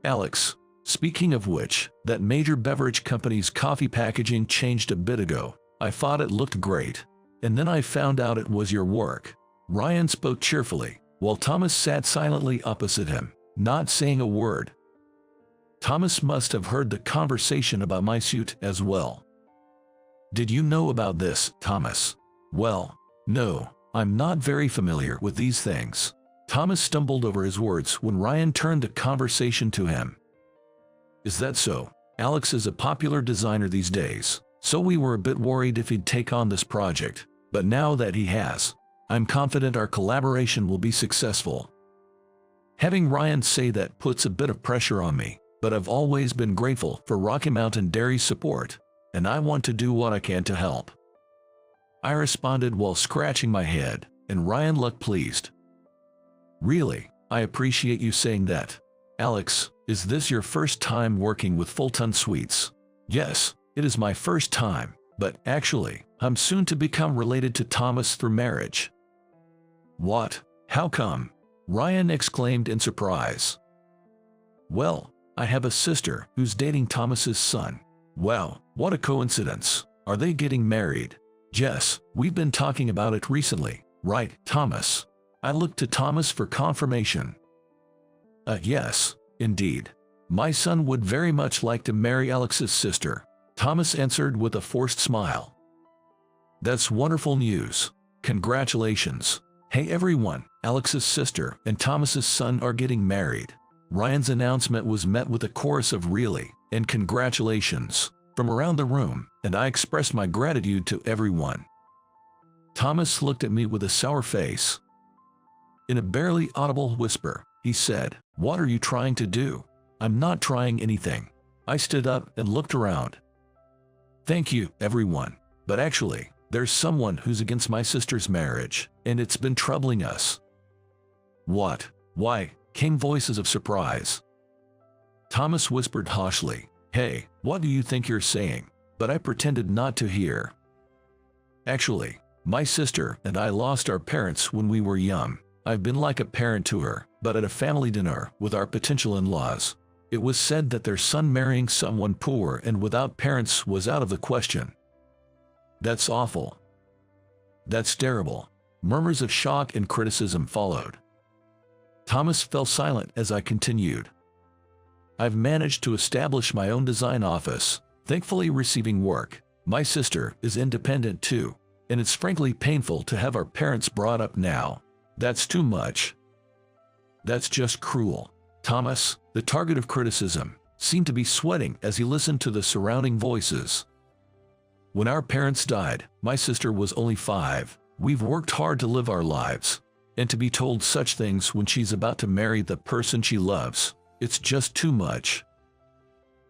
"Alex, speaking of which, that major beverage company's coffee packaging changed a bit ago. I thought it looked great, and then I found out it was your work." Ryan spoke cheerfully, while Thomas sat silently opposite him, not saying a word. Thomas must have heard the conversation about my suit as well. "Did you know about this, Thomas?" "Well, no, I'm not very familiar with these things." Thomas stumbled over his words when Ryan turned the conversation to him. "Is that so? Alex is a popular designer these days, so we were a bit worried if he'd take on this project, but now that he has, I'm confident our collaboration will be successful. Having Ryan say that puts a bit of pressure on me, but I've always been grateful for Rocky Mountain Dairy's support, and I want to do what I can to help. I responded while scratching my head, and Ryan looked pleased. Really, I appreciate you saying that. Alex, is this your first time working with Fulton Sweets? Yes, it is my first time, but actually, I'm soon to become related to Thomas through marriage. What? How come? Ryan exclaimed in surprise. Well, I have a sister who's dating Thomas's son. Wow, what a coincidence. Are they getting married? Jess, we've been talking about it recently, right, Thomas? I looked to Thomas for confirmation. Yes, indeed. My son would very much like to marry Alex's sister, Thomas answered with a forced smile. That's wonderful news. Congratulations. Hey everyone, Alex's sister and Thomas's son are getting married. Ryan's announcement was met with a chorus of really and congratulations from around the room, and I expressed my gratitude to everyone. Thomas looked at me with a sour face. In a barely audible whisper, he said, "What are you trying to do?" "I'm not trying anything." I stood up and looked around. "Thank you, everyone. But actually, there's someone who's against my sister's marriage, and it's been troubling us." "What? Why?" came voices of surprise. Thomas whispered harshly, "Hey, what do you think you're saying?" But I pretended not to hear. "Actually, my sister and I lost our parents when we were young. I've been like a parent to her, but at a family dinner with our potential in-laws, it was said that their son marrying someone poor and without parents was out of the question. That's awful. That's terrible." Murmurs of shock and criticism followed. Thomas fell silent as I continued. "I've managed to establish my own design office, thankfully receiving work. My sister is independent too, and it's frankly painful to have our parents brought up now. That's too much. That's just cruel." Thomas, the target of criticism, seemed to be sweating as he listened to the surrounding voices. "When our parents died, my sister was only 5. We've worked hard to live our lives, and to be told such things when she's about to marry the person she loves, it's just too much."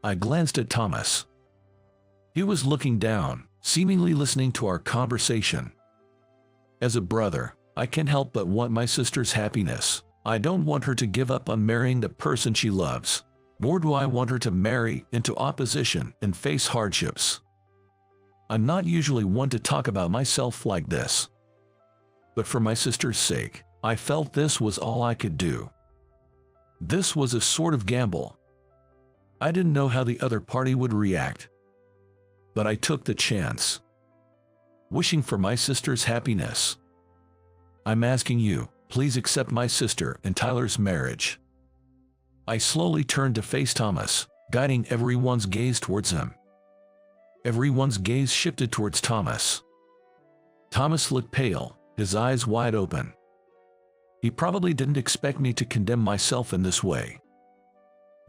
I glanced at Thomas. He was looking down, seemingly listening to our conversation. As a brother, I can't help but want my sister's happiness. I don't want her to give up on marrying the person she loves, nor do I want her to marry into opposition and face hardships. I'm not usually one to talk about myself like this, but for my sister's sake, I felt this was all I could do. This was a sort of gamble. I didn't know how the other party would react, but I took the chance. Wishing for my sister's happiness, I'm asking you, please accept my sister and Tyler's marriage. I slowly turned to face Thomas, guiding everyone's gaze towards him. Everyone's gaze shifted towards Thomas. Thomas looked pale, his eyes wide open. He probably didn't expect me to condemn myself in this way.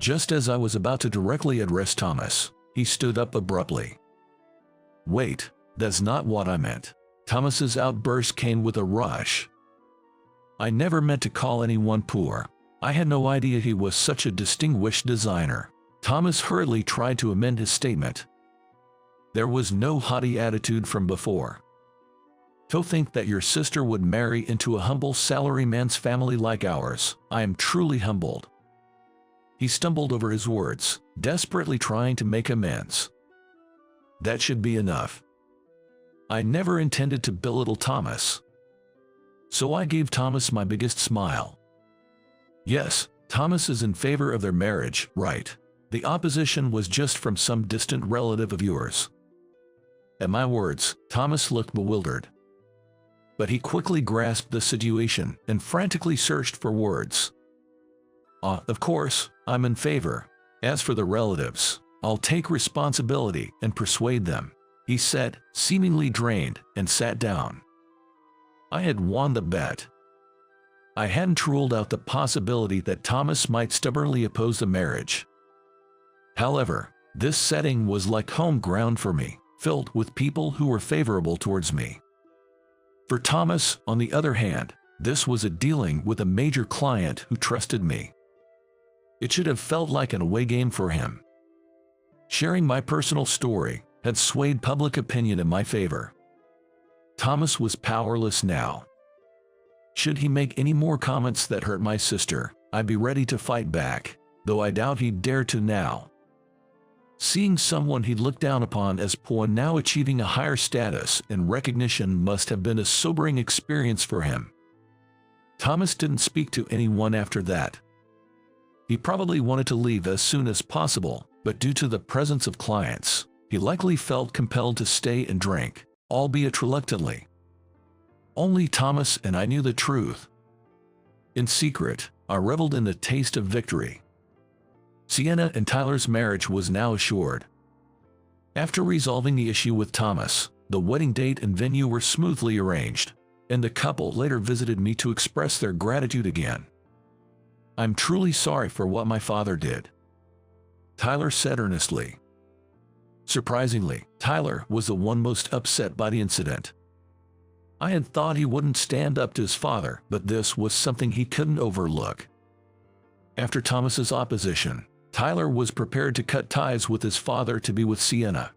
Just as I was about to directly address Thomas, he stood up abruptly. "Wait, that's not what I meant." Thomas's outburst came with a rush. "I never meant to call anyone poor. I had no idea he was such a distinguished designer." Thomas hurriedly tried to amend his statement. There was no haughty attitude from before. To think that your sister would marry into a humble salaryman's family like ours, I am truly humbled. He stumbled over his words, desperately trying to make amends. That should be enough. I never intended to belittle Thomas. So I gave Thomas my biggest smile. Yes, Thomas is in favor of their marriage, right? The opposition was just from some distant relative of yours. At my words, Thomas looked bewildered. But he quickly grasped the situation and frantically searched for words. Of course, I'm in favor. As for the relatives, I'll take responsibility and persuade them," he said, seemingly drained, and sat down. I had won the bet. I hadn't ruled out the possibility that Thomas might stubbornly oppose the marriage. However, this setting was like home ground for me, filled with people who were favorable towards me. For Thomas, on the other hand, this was a dealing with a major client who trusted me. It should have felt like an away game for him. Sharing my personal story had swayed public opinion in my favor. Thomas was powerless now. Should he make any more comments that hurt my sister, I'd be ready to fight back, though I doubt he'd dare to now. Seeing someone he'd looked down upon as poor now achieving a higher status and recognition must have been a sobering experience for him. Thomas didn't speak to anyone after that. He probably wanted to leave as soon as possible, but due to the presence of clients, he likely felt compelled to stay and drink, albeit reluctantly. Only Thomas and I knew the truth. In secret, I reveled in the taste of victory. Sienna and Tyler's marriage was now assured. After resolving the issue with Thomas, the wedding date and venue were smoothly arranged, and the couple later visited me to express their gratitude again. "I'm truly sorry for what my father did," Tyler said earnestly. Surprisingly, Tyler was the one most upset by the incident. I had thought he wouldn't stand up to his father, but this was something he couldn't overlook. After Thomas's opposition, Tyler was prepared to cut ties with his father to be with Sienna.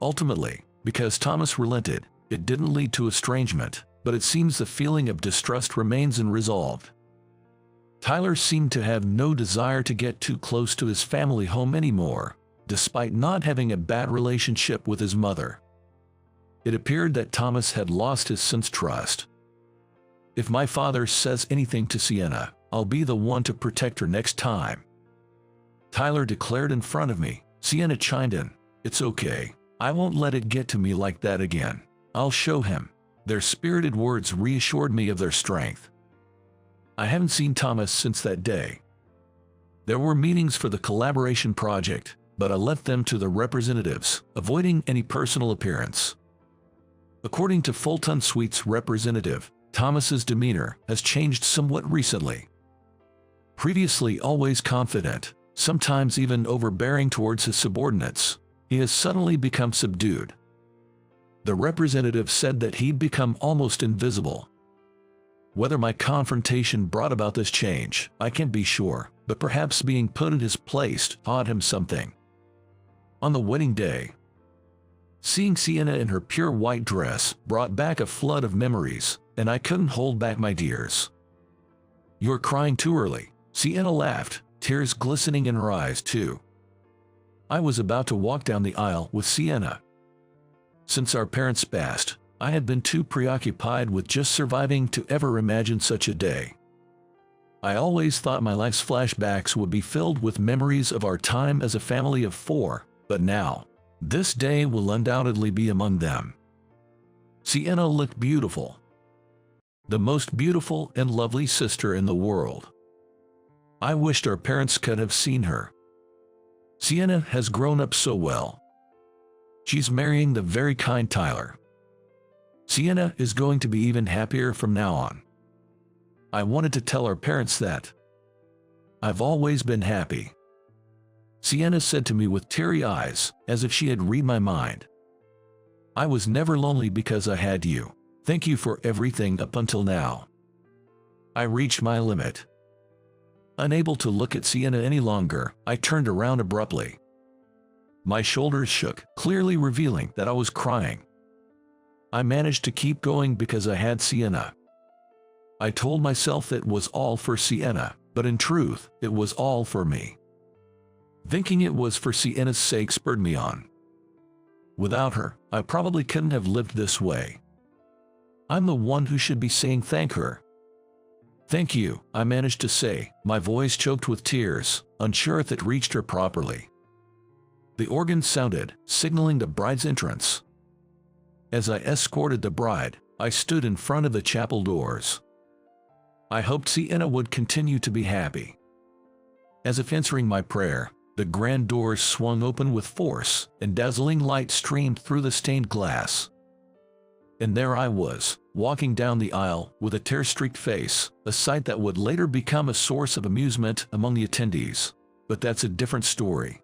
Ultimately, because Thomas relented, it didn't lead to estrangement, but it seems the feeling of distrust remains unresolved. Tyler seemed to have no desire to get too close to his family home anymore, despite not having a bad relationship with his mother. It appeared that Thomas had lost his son's trust. "If my father says anything to Sienna, I'll be the one to protect her next time," Tyler declared in front of me. Sienna chimed in, "It's okay. I won't let it get to me like that again. I'll show him." Their spirited words reassured me of their strength. I haven't seen Thomas since that day. There were meetings for the collaboration project, but I left them to the representatives, avoiding any personal appearance. According to Fulton Suite's representative, Thomas's demeanor has changed somewhat recently. Previously always confident, sometimes even overbearing towards his subordinates, he has suddenly become subdued. The representative said that he'd become almost invisible. Whether my confrontation brought about this change, I can't be sure, but perhaps being put in his place taught him something. On the wedding day, seeing Sienna in her pure white dress brought back a flood of memories, and I couldn't hold back my tears. "You're crying too early," Sienna laughed, tears glistening in her eyes too. I was about to walk down the aisle with Sienna. Since our parents passed, I had been too preoccupied with just surviving to ever imagine such a day. I always thought my life's flashbacks would be filled with memories of our time as a family of 4, but now, this day will undoubtedly be among them. Sienna looked beautiful. The most beautiful and lovely sister in the world. I wished our parents could have seen her. Sienna has grown up so well. She's marrying the very kind Tyler. Sienna is going to be even happier from now on. I wanted to tell our parents that. I've always been happy. Sienna said to me with teary eyes, as if she had read my mind. I was never lonely because I had you. Thank you for everything up until now. I reached my limit. Unable to look at Sienna any longer, I turned around abruptly. My shoulders shook, clearly revealing that I was crying. I managed to keep going because I had Sienna. I told myself it was all for Sienna, but in truth, it was all for me. Thinking it was for Sienna's sake spurred me on. Without her, I probably couldn't have lived this way. I'm the one who should be saying thank her. Thank you, I managed to say, my voice choked with tears, unsure if it reached her properly. The organ sounded, signaling the bride's entrance. As I escorted the bride, I stood in front of the chapel doors. I hoped Sienna would continue to be happy. As if answering my prayer, the grand doors swung open with force, and dazzling light streamed through the stained glass. And there I was, walking down the aisle with a tear-streaked face, a sight that would later become a source of amusement among the attendees. But that's a different story.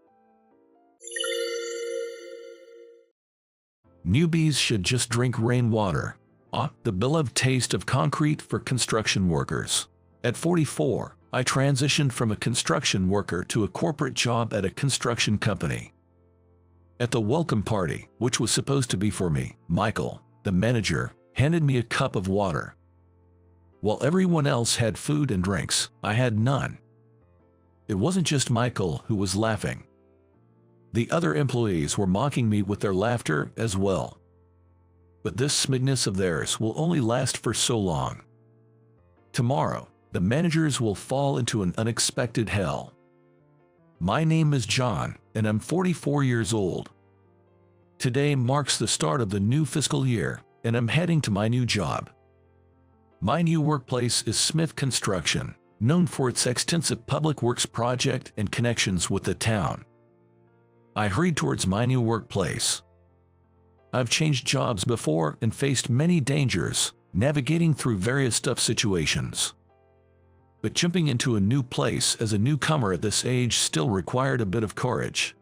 Newbies should just drink rainwater. The beloved taste of concrete for construction workers. At 44, I transitioned from a construction worker to a corporate job at a construction company. At the welcome party, which was supposed to be for me, Michael, the manager, handed me a cup of water. While everyone else had food and drinks, I had none. It wasn't just Michael who was laughing. The other employees were mocking me with their laughter as well. But this smugness of theirs will only last for so long. Tomorrow, the managers will fall into an unexpected hell. My name is John, and I'm 44 years old. Today marks the start of the new fiscal year, and I'm heading to my new job. My new workplace is Smith Construction, known for its extensive public works project and connections with the town. I hurried towards my new workplace. I've changed jobs before and faced many dangers, navigating through various tough situations. But jumping into a new place as a newcomer at this age still required a bit of courage.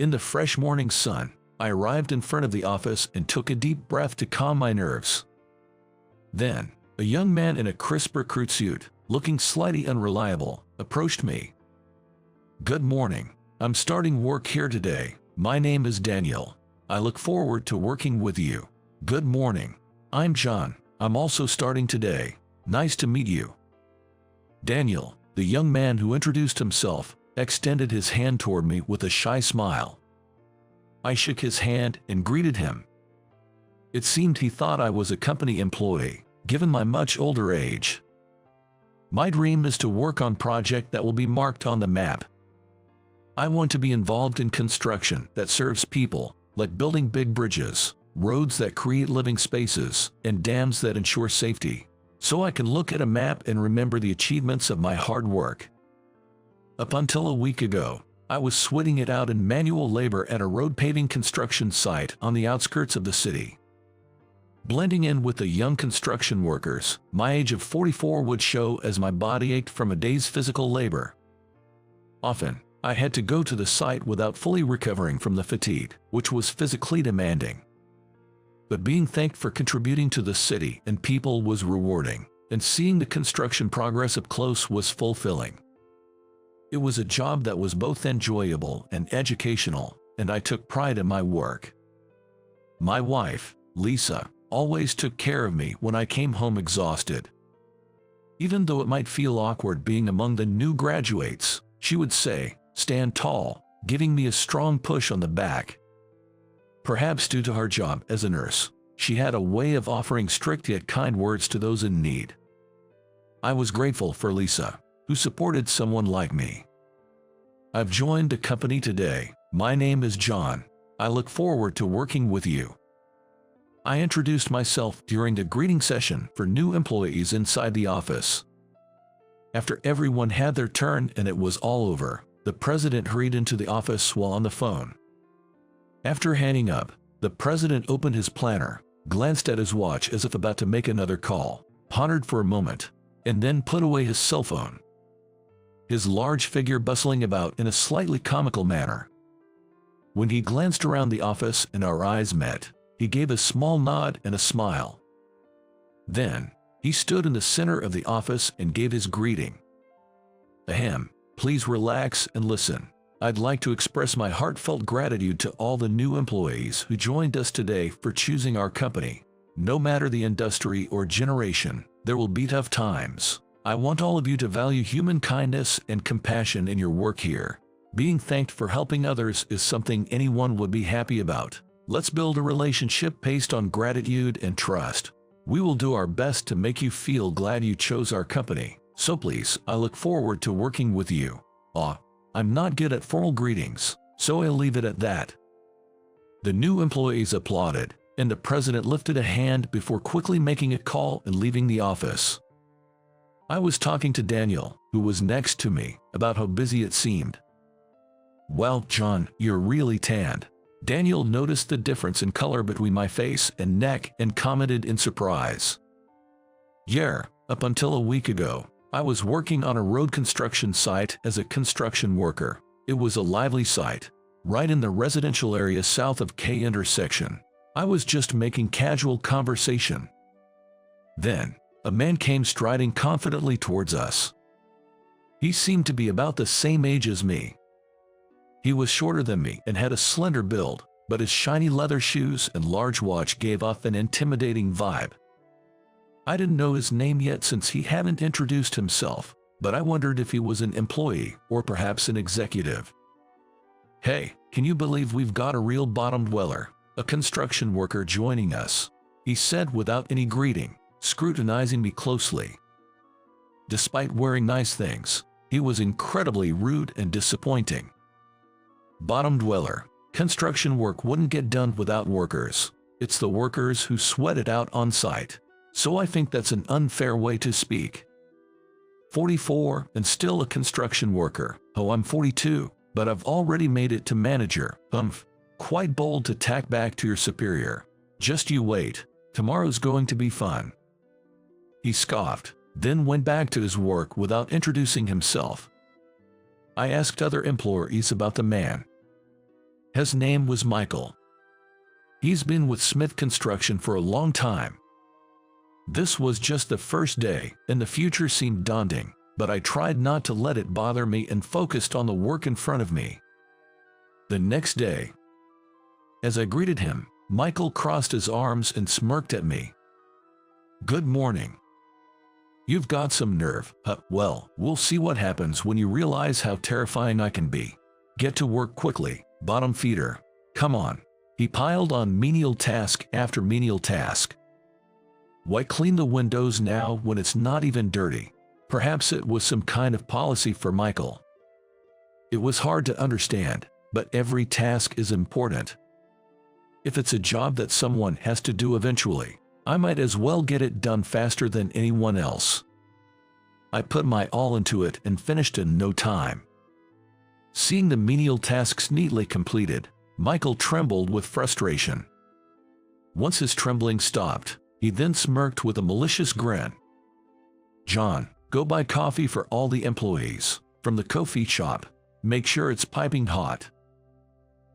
In the fresh morning sun, I arrived in front of the office and took a deep breath to calm my nerves. Then, a young man in a crisp recruit suit, looking slightly unreliable, approached me. "Good morning. I'm starting work here today. My name is Daniel. I look forward to working with you." "Good morning. I'm John. I'm also starting today. Nice to meet you." Daniel, the young man who introduced himself, extended his hand toward me with a shy smile. I shook his hand and greeted him. It seemed he thought I was a company employee, given my much older age. My dream is to work on a project that will be marked on the map. I want to be involved in construction that serves people, like building big bridges, roads that create living spaces, and dams that ensure safety, so I can look at a map and remember the achievements of my hard work. Up until a week ago, I was sweating it out in manual labor at a road paving construction site on the outskirts of the city. Blending in with the young construction workers, my age of 44 would show as my body ached from a day's physical labor. Often, I had to go to the site without fully recovering from the fatigue, which was physically demanding. But being thanked for contributing to the city and people was rewarding, and seeing the construction progress up close was fulfilling. It was a job that was both enjoyable and educational, and I took pride in my work. My wife, Lisa, always took care of me when I came home exhausted. Even though it might feel awkward being among the new graduates, she would say, "Stand tall," giving me a strong push on the back. Perhaps due to her job as a nurse, she had a way of offering strict yet kind words to those in need. I was grateful for Lisa, who supported someone like me. I've joined the company today. My name is John. I look forward to working with you. I introduced myself during the greeting session for new employees inside the office. After everyone had their turn and it was all over, the president hurried into the office while on the phone. After hanging up, the president opened his planner, glanced at his watch as if about to make another call, pondered for a moment, and then put away his cell phone. His large figure bustling about in a slightly comical manner. When he glanced around the office and our eyes met, he gave a small nod and a smile. Then, he stood in the center of the office and gave his greeting. "Ahem, please relax and listen. I'd like to express my heartfelt gratitude to all the new employees who joined us today for choosing our company. No matter the industry or generation, there will be tough times. I want all of you to value human kindness and compassion in your work here. Being thanked for helping others is something anyone would be happy about. Let's build a relationship based on gratitude and trust. We will do our best to make you feel glad you chose our company. So please, I look forward to working with you." I'm not good at formal greetings, so I'll leave it at that. The new employees applauded, and the president lifted a hand before quickly making a call and leaving the office. I was talking to Daniel, who was next to me, about how busy it seemed. "Well, John, you're really tanned." Daniel noticed the difference in color between my face and neck and commented in surprise. "Yeah, up until a week ago, I was working on a road construction site as a construction worker. It was a lively site, right in the residential area south of K intersection. I was just making casual conversation. Then, a man came striding confidently towards us. He seemed to be about the same age as me. He was shorter than me and had a slender build, but his shiny leather shoes and large watch gave off an intimidating vibe. I didn't know his name yet since he hadn't introduced himself, but I wondered if he was an employee or perhaps an executive. "Hey, can you believe we've got a real bottom dweller, a construction worker joining us?" he said without any greeting, scrutinizing me closely. Despite wearing nice things, he was incredibly rude and disappointing. Bottom dweller. Construction work wouldn't get done without workers. It's the workers who sweat it out on site. So I think that's an unfair way to speak. 44 and still a construction worker. Oh, I'm 42, but I've already made it to manager. Quite bold to tack back to your superior. Just you wait. Tomorrow's going to be fun. He scoffed, then went back to his work without introducing himself. I asked other employees about the man. His name was Michael. He's been with Smith Construction for a long time. This was just the first day, and the future seemed daunting, but I tried not to let it bother me and focused on the work in front of me. The next day, as I greeted him, Michael crossed his arms and smirked at me. "Good morning. You've got some nerve. Well, we'll see what happens when you realize how terrifying I can be. Get to work quickly, bottom feeder. Come on." He piled on menial task after menial task. Why clean the windows now when it's not even dirty? Perhaps it was some kind of policy for Michael. It was hard to understand, but every task is important. If it's a job that someone has to do eventually, I might as well get it done faster than anyone else. I put my all into it and finished in no time. Seeing the menial tasks neatly completed, Michael trembled with frustration. Once his trembling stopped, he then smirked with a malicious grin. "John, go buy coffee for all the employees from the coffee shop. Make sure it's piping hot.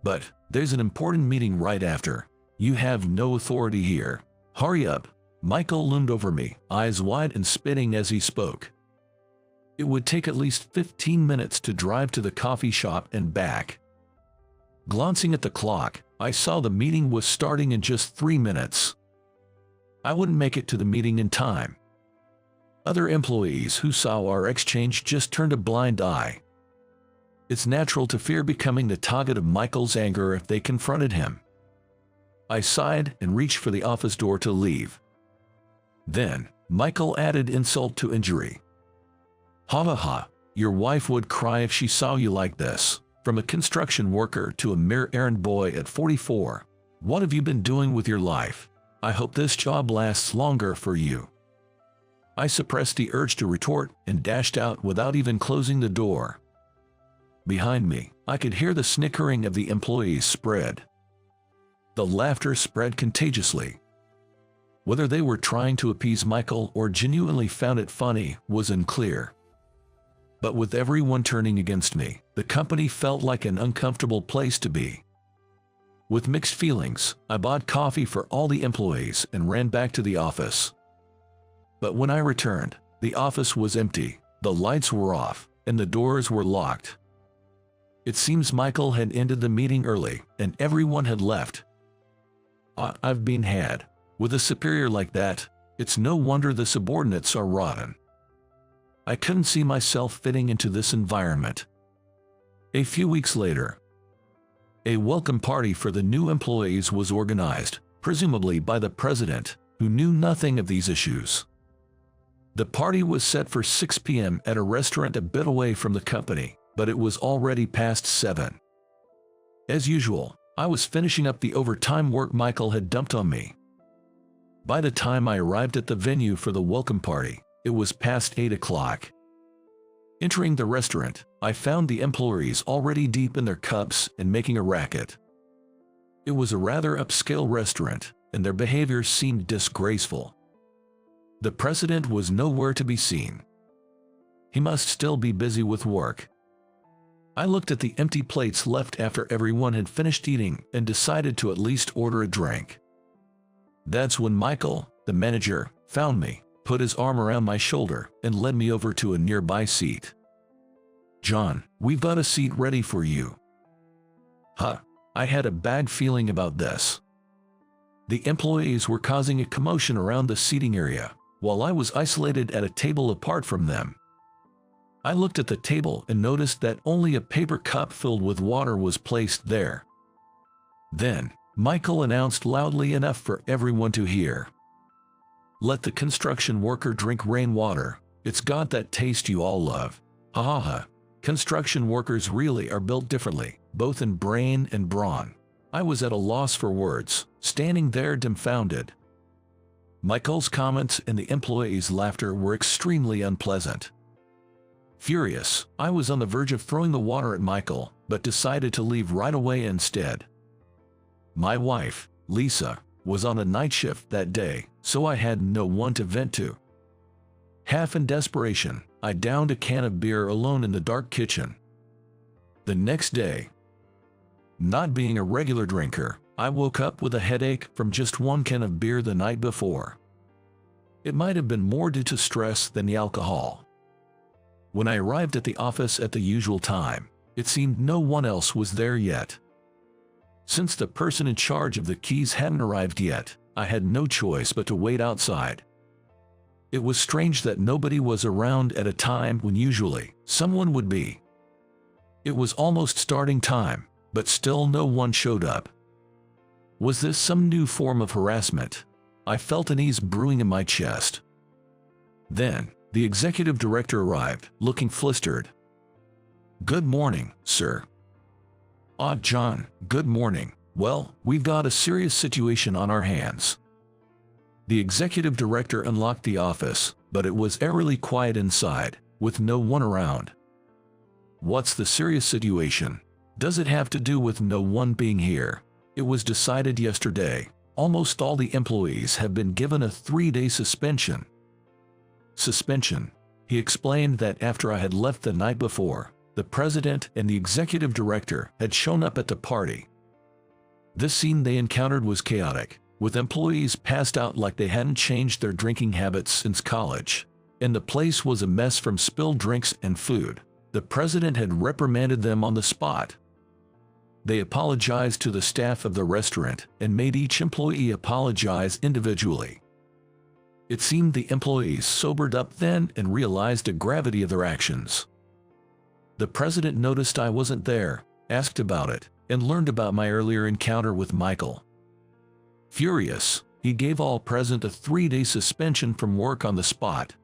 But there's an important meeting right after. You have no authority here. Hurry up." Michael loomed over me, eyes wide and spitting as he spoke. It would take at least 15 minutes to drive to the coffee shop and back. Glancing at the clock, I saw the meeting was starting in just 3 minutes. I wouldn't make it to the meeting in time. Other employees who saw our exchange just turned a blind eye. It's natural to fear becoming the target of Michael's anger if they confronted him. I sighed and reached for the office door to leave. Then, Michael added insult to injury. "Ha ha ha, your wife would cry if she saw you like this." From a construction worker to a mere errand boy at 44. What have you been doing with your life? I hope this job lasts longer for you. I suppressed the urge to retort and dashed out without even closing the door. Behind me, I could hear the snickering of the employees spread. The laughter spread contagiously. Whether they were trying to appease Michael or genuinely found it funny was unclear. But with everyone turning against me, the company felt like an uncomfortable place to be. With mixed feelings, I bought coffee for all the employees and ran back to the office. But when I returned, the office was empty, the lights were off, and the doors were locked. It seems Michael had ended the meeting early, and everyone had left. I've been had. With a superior like that, it's no wonder the subordinates are rotten. I couldn't see myself fitting into this environment. A few weeks later, a welcome party for the new employees was organized, presumably by the president, who knew nothing of these issues. The party was set for 6 p.m. at a restaurant a bit away from the company, but it was already past 7. As usual, I was finishing up the overtime work Michael had dumped on me. By the time I arrived at the venue for the welcome party, it was past 8 o'clock. Entering the restaurant, I found the employees already deep in their cups and making a racket. It was a rather upscale restaurant, and their behavior seemed disgraceful. The president was nowhere to be seen. He must still be busy with work. I looked at the empty plates left after everyone had finished eating and decided to at least order a drink. That's when Michael, the manager, found me, put his arm around my shoulder, and led me over to a nearby seat. "John, we've got a seat ready for you." Huh, I had a bad feeling about this. The employees were causing a commotion around the seating area, while I was isolated at a table apart from them. I looked at the table and noticed that only a paper cup filled with water was placed there. Then, Michael announced loudly enough for everyone to hear, "Let the construction worker drink rainwater. It's got that taste you all love." Ha ha ha. Construction workers really are built differently, both in brain and brawn. I was at a loss for words, standing there dumbfounded. Michael's comments and the employees' laughter were extremely unpleasant. Furious, I was on the verge of throwing the water at Michael, but decided to leave right away instead. My wife, Lisa, was on a night shift that day, so I had no one to vent to. Half in desperation, I downed a can of beer alone in the dark kitchen. The next day, not being a regular drinker, I woke up with a headache from just one can of beer the night before. It might have been more due to stress than the alcohol. When I arrived at the office at the usual time, it seemed no one else was there yet. Since the person in charge of the keys hadn't arrived yet, I had no choice but to wait outside. It was strange that nobody was around at a time when usually someone would be. It was almost starting time, but still no one showed up. Was this some new form of harassment? I felt an ease brewing in my chest. Then, the executive director arrived, looking flustered. "Good morning, sir." "Ah, John, good morning. Well, we've got a serious situation on our hands." The executive director unlocked the office, but it was eerily quiet inside, with no one around. "What's the serious situation? Does it have to do with no one being here? It was decided yesterday. Almost all the employees have been given a 3-day suspension." Suspension. He explained that after I had left the night before, the president and the executive director had shown up at the party. This scene they encountered was chaotic, with employees passed out like they hadn't changed their drinking habits since college, and the place was a mess from spilled drinks and food. The president had reprimanded them on the spot. They apologized to the staff of the restaurant and made each employee apologize individually. It seemed the employees sobered up then and realized the gravity of their actions. The president noticed I wasn't there, asked about it, and learned about my earlier encounter with Michael. Furious, he gave all present a 3-day suspension from work on the spot.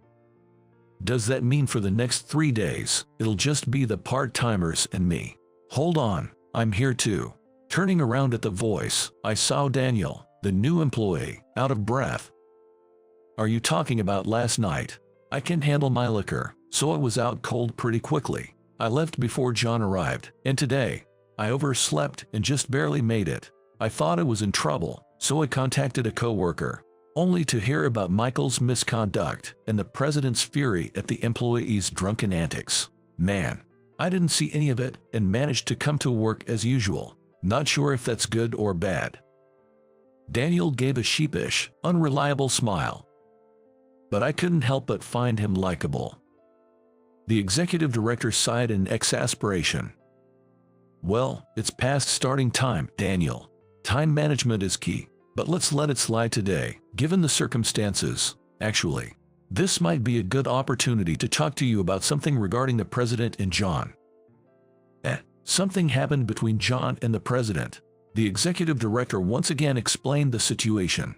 Does that mean for the next 3 days, it'll just be the part-timers and me? Hold on, I'm here too. Turning around at the voice, I saw Daniel, the new employee, out of breath. "Are you talking about last night? I can't handle my liquor, so I was out cold pretty quickly. I left before John arrived, and today, I overslept and just barely made it. I thought I was in trouble, so I contacted a coworker, only to hear about Michael's misconduct and the president's fury at the employees' drunken antics. Man, I didn't see any of it and managed to come to work as usual. Not sure if that's good or bad." Daniel gave a sheepish, unreliable smile. But I couldn't help but find him likable. The executive director sighed in exasperation. "Well, it's past starting time, Daniel. Time management is key, but let's let it slide today, given the circumstances. Actually, this might be a good opportunity to talk to you about something regarding the president and John." Something happened between John and the president. The executive director once again explained the situation.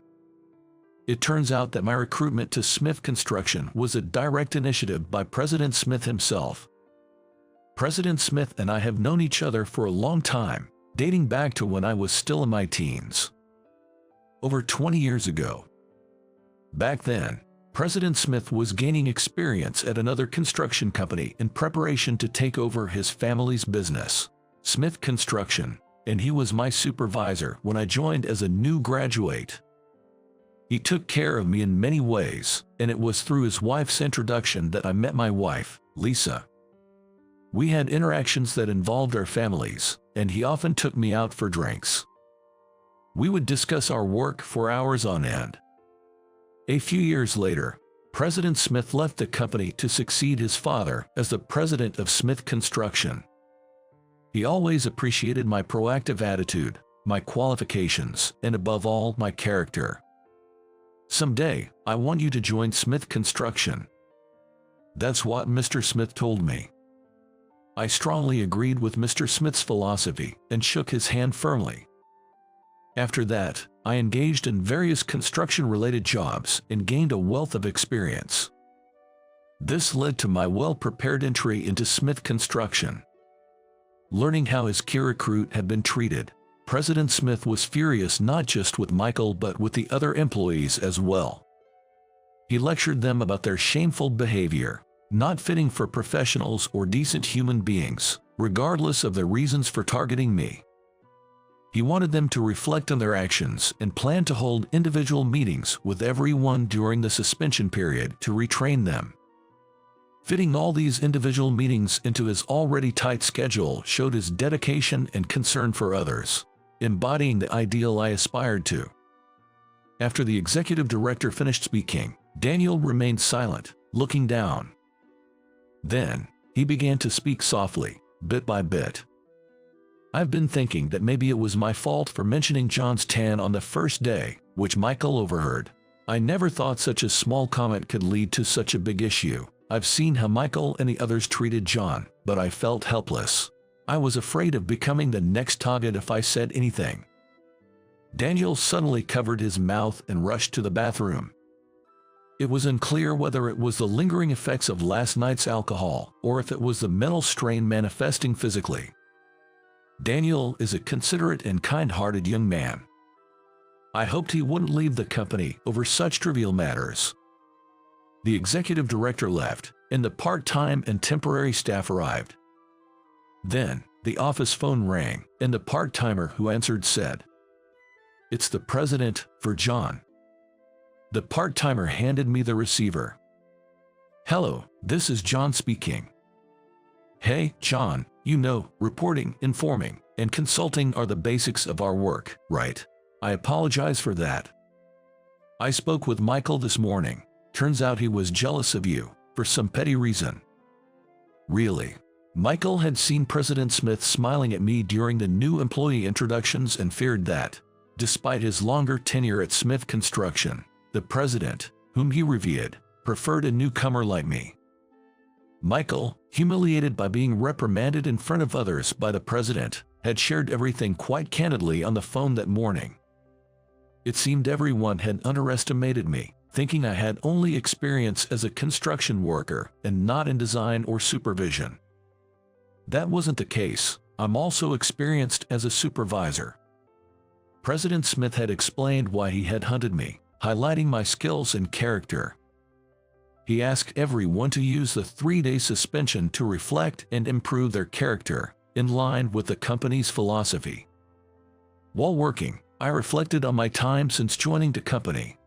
It turns out that my recruitment to Smith Construction was a direct initiative by President Smith himself. President Smith and I have known each other for a long time, dating back to when I was still in my teens. Over 20 years ago. Back then, President Smith was gaining experience at another construction company in preparation to take over his family's business, Smith Construction, and he was my supervisor when I joined as a new graduate. He took care of me in many ways, and it was through his wife's introduction that I met my wife, Lisa. We had interactions that involved our families, and he often took me out for drinks. We would discuss our work for hours on end. A few years later, President Smith left the company to succeed his father as the president of Smith Construction. He always appreciated my proactive attitude, my qualifications, and above all, my character. "Someday, I want you to join Smith Construction." That's what Mr. Smith told me. I strongly agreed with Mr. Smith's philosophy and shook his hand firmly. After that, I engaged in various construction-related jobs and gained a wealth of experience. This led to my well-prepared entry into Smith Construction. Learning how his key recruit had been treated, President Smith was furious not just with Michael but with the other employees as well. He lectured them about their shameful behavior, not fitting for professionals or decent human beings, regardless of their reasons for targeting me. He wanted them to reflect on their actions and plan to hold individual meetings with everyone during the suspension period to retrain them. Fitting all these individual meetings into his already tight schedule showed his dedication and concern for others, embodying the ideal I aspired to. After the executive director finished speaking, Daniel remained silent, looking down. Then, he began to speak softly, bit by bit. "I've been thinking that maybe it was my fault for mentioning John's tan on the first day, which Michael overheard. I never thought such a small comment could lead to such a big issue. I've seen how Michael and the others treated John, but I felt helpless. I was afraid of becoming the next target if I said anything." Daniel suddenly covered his mouth and rushed to the bathroom. It was unclear whether it was the lingering effects of last night's alcohol or if it was the mental strain manifesting physically. Daniel is a considerate and kind-hearted young man. I hoped he wouldn't leave the company over such trivial matters. The executive director left, and the part-time and temporary staff arrived. Then, the office phone rang, and the part-timer who answered said, "It's the president, for John." The part-timer handed me the receiver. "Hello, this is John speaking." "Hey, John, you know, reporting, informing, and consulting are the basics of our work, right? I apologize for that. I spoke with Michael this morning. Turns out he was jealous of you, for some petty reason." Really? Michael had seen President Smith smiling at me during the new employee introductions and feared that, despite his longer tenure at Smith Construction, the president, whom he revered, preferred a newcomer like me. Michael, humiliated by being reprimanded in front of others by the president, had shared everything quite candidly on the phone that morning. It seemed everyone had underestimated me, thinking I had only experience as a construction worker and not in design or supervision. That wasn't the case. I'm also experienced as a supervisor. President Smith had explained why he had hunted me, highlighting my skills and character. He asked everyone to use the 3-day suspension to reflect and improve their character, in line with the company's philosophy. While working, I reflected on my time since joining the company.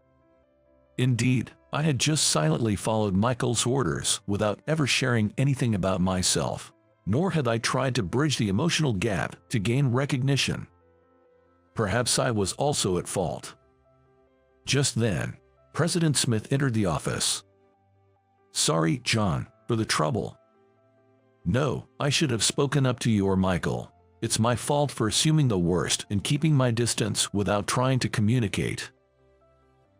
Indeed, I had just silently followed Michael's orders without ever sharing anything about myself, nor had I tried to bridge the emotional gap to gain recognition. Perhaps I was also at fault. Just then, President Smith entered the office. "Sorry, John, for the trouble." "No, I should have spoken up to you or Michael. It's my fault for assuming the worst and keeping my distance without trying to communicate."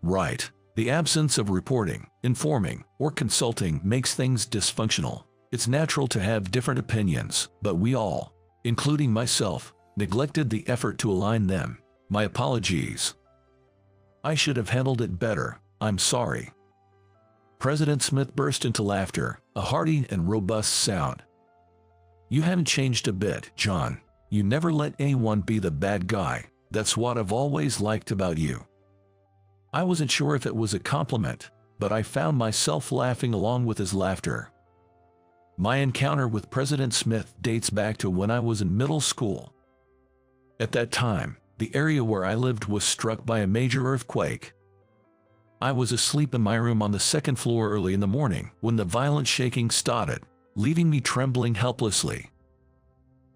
Right. The absence of reporting, informing, or consulting makes things dysfunctional. It's natural to have different opinions, but we all, including myself, neglected the effort to align them. My apologies. I should have handled it better. I'm sorry. President Smith burst into laughter, a hearty and robust sound. "You haven't changed a bit, John. You never let anyone be the bad guy. That's what I've always liked about you." I wasn't sure if it was a compliment, but I found myself laughing along with his laughter. My encounter with President Smith dates back to when I was in middle school. At that time, the area where I lived was struck by a major earthquake. I was asleep in my room on the second floor early in the morning when the violent shaking started, leaving me trembling helplessly.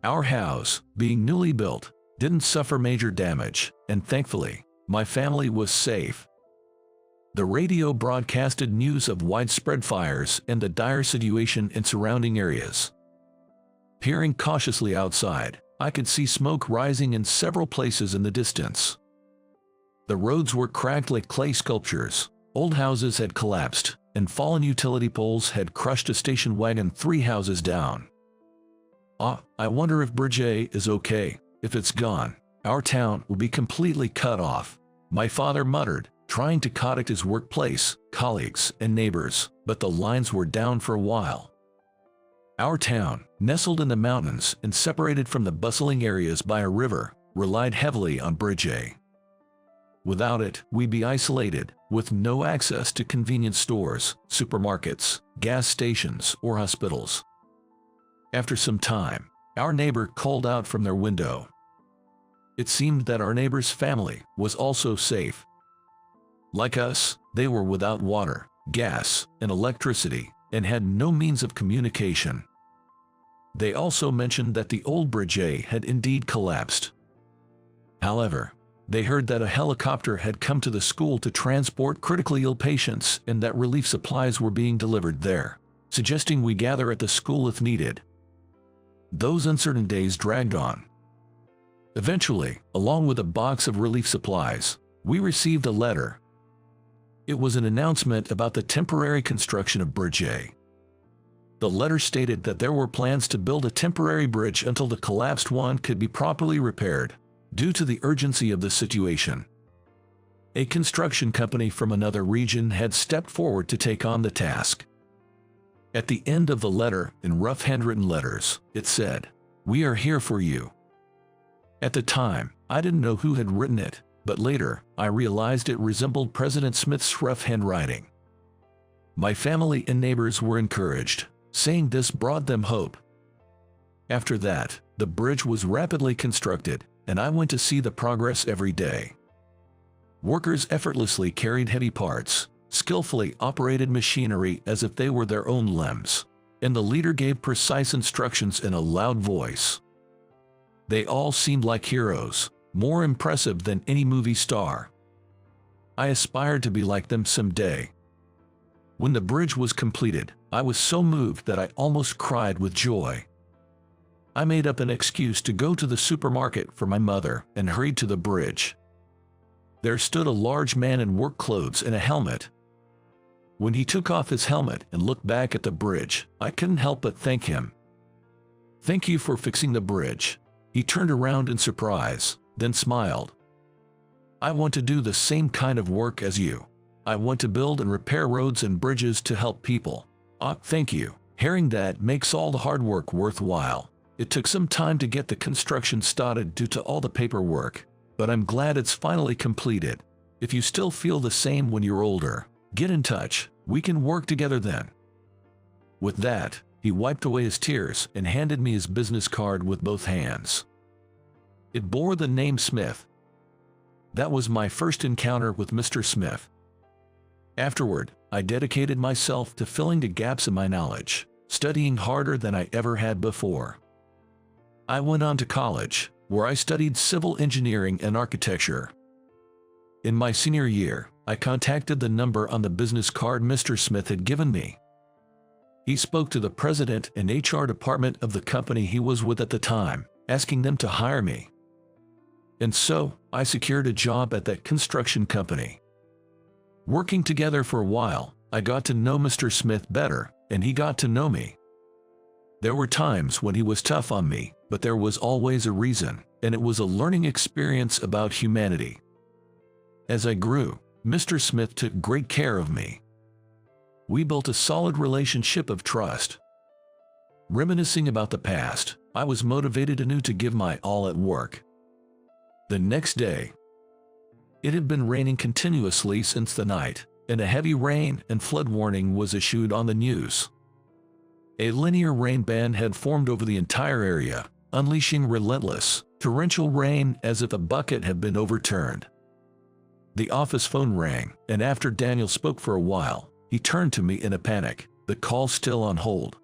Our house, being newly built, didn't suffer major damage, and thankfully, my family was safe. The radio broadcasted news of widespread fires and the dire situation in surrounding areas. Peering cautiously outside, I could see smoke rising in several places in the distance. The roads were cracked like clay sculptures, old houses had collapsed, and fallen utility poles had crushed a station wagon 3 houses down. I wonder if Bridge A is okay. If it's gone, our town will be completely cut off, my father muttered, trying to contact his workplace, colleagues, and neighbors, but the lines were down for a while. Our town, nestled in the mountains and separated from the bustling areas by a river, relied heavily on Bridge A. Without it, we'd be isolated, with no access to convenience stores, supermarkets, gas stations, or hospitals. After some time, our neighbor called out from their window. It seemed that our neighbor's family was also safe. Like us, they were without water, gas, and electricity, and had no means of communication. They also mentioned that the old Bridge A had indeed collapsed. However, they heard that a helicopter had come to the school to transport critically ill patients and that relief supplies were being delivered there, suggesting we gather at the school if needed. Those uncertain days dragged on. Eventually, along with a box of relief supplies, we received a letter. It was an announcement about the temporary construction of Bridge A. The letter stated that there were plans to build a temporary bridge until the collapsed one could be properly repaired, due to the urgency of the situation. A construction company from another region had stepped forward to take on the task. At the end of the letter, in rough handwritten letters, it said, "We are here for you." At the time, I didn't know who had written it, but later, I realized it resembled President Smith's rough handwriting. My family and neighbors were encouraged, saying this brought them hope. After that, the bridge was rapidly constructed, and I went to see the progress every day. Workers effortlessly carried heavy parts, skillfully operated machinery as if they were their own limbs, and the leader gave precise instructions in a loud voice. They all seemed like heroes, more impressive than any movie star. I aspired to be like them someday. When the bridge was completed, I was so moved that I almost cried with joy. I made up an excuse to go to the supermarket for my mother and hurried to the bridge. There stood a large man in work clothes and a helmet. When he took off his helmet and looked back at the bridge, I couldn't help but thank him. "Thank you for fixing the bridge." He turned around in surprise, then smiled. "I want to do the same kind of work as you. I want to build and repair roads and bridges to help people." Thank you. Hearing that makes all the hard work worthwhile. It took some time to get the construction started due to all the paperwork, but I'm glad it's finally completed. If you still feel the same when you're older, get in touch. We can work together then. With that, he wiped away his tears and handed me his business card with both hands. It bore the name Smith. That was my first encounter with Mr. Smith. Afterward, I dedicated myself to filling the gaps in my knowledge, studying harder than I ever had before. I went on to college, where I studied civil engineering and architecture. In my senior year, I contacted the number on the business card Mr. Smith had given me. He spoke to the president and HR department of the company he was with at the time, asking them to hire me. And so, I secured a job at that construction company. Working together for a while, I got to know Mr. Smith better, and he got to know me. There were times when he was tough on me, but there was always a reason, and it was a learning experience about humanity. As I grew, Mr. Smith took great care of me. We built a solid relationship of trust. Reminiscing about the past, I was motivated anew to give my all at work. The next day, it had been raining continuously since the night, and a heavy rain and flood warning was issued on the news. A linear rain band had formed over the entire area, unleashing relentless, torrential rain as if a bucket had been overturned. The office phone rang, and after Daniel spoke for a while, he turned to me in a panic, the call still on hold.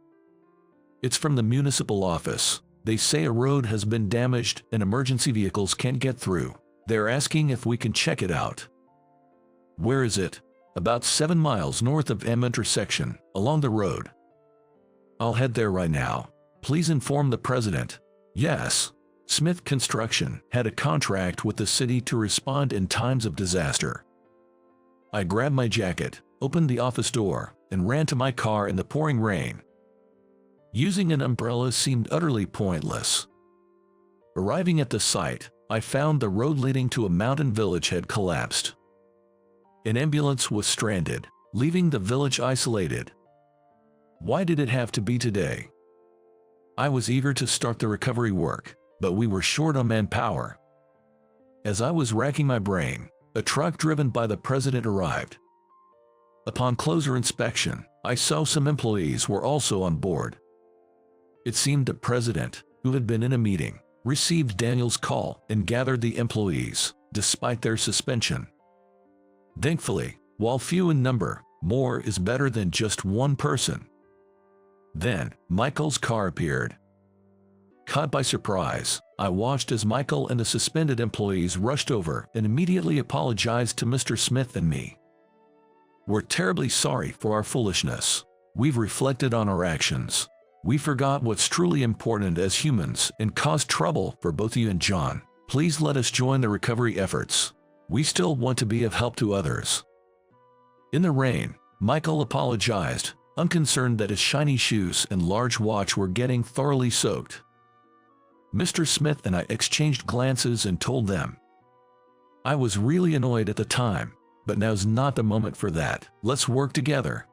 "It's from the municipal office. They say a road has been damaged and emergency vehicles can't get through. They're asking if we can check it out. Where is it? About 7 miles north of M intersection, along the road. I'll head there right now. Please inform the president. Yes. Smith Construction had a contract with the city to respond in times of disaster. I grabbed my jacket, opened the office door, and ran to my car in the pouring rain. Using an umbrella seemed utterly pointless. Arriving at the site, I found the road leading to a mountain village had collapsed. An ambulance was stranded, leaving the village isolated. Why did it have to be today? I was eager to start the recovery work, but we were short on manpower. As I was racking my brain, a truck driven by the president arrived. Upon closer inspection, I saw some employees were also on board. It seemed the president, who had been in a meeting, received Daniel's call and gathered the employees, despite their suspension. Thankfully, while few in number, more is better than just one person. Then, Michael's car appeared. Caught by surprise, I watched as Michael and the suspended employees rushed over and immediately apologized to Mr. Smith and me. We're terribly sorry for our foolishness. We've reflected on our actions. We forgot what's truly important as humans and caused trouble for both you and John. Please let us join the recovery efforts. We still want to be of help to others. In the rain, Michael apologized, unconcerned that his shiny shoes and large watch were getting thoroughly soaked. Mr. Smith and I exchanged glances and told them. I was really annoyed at the time, but now's not the moment for that. Let's work together.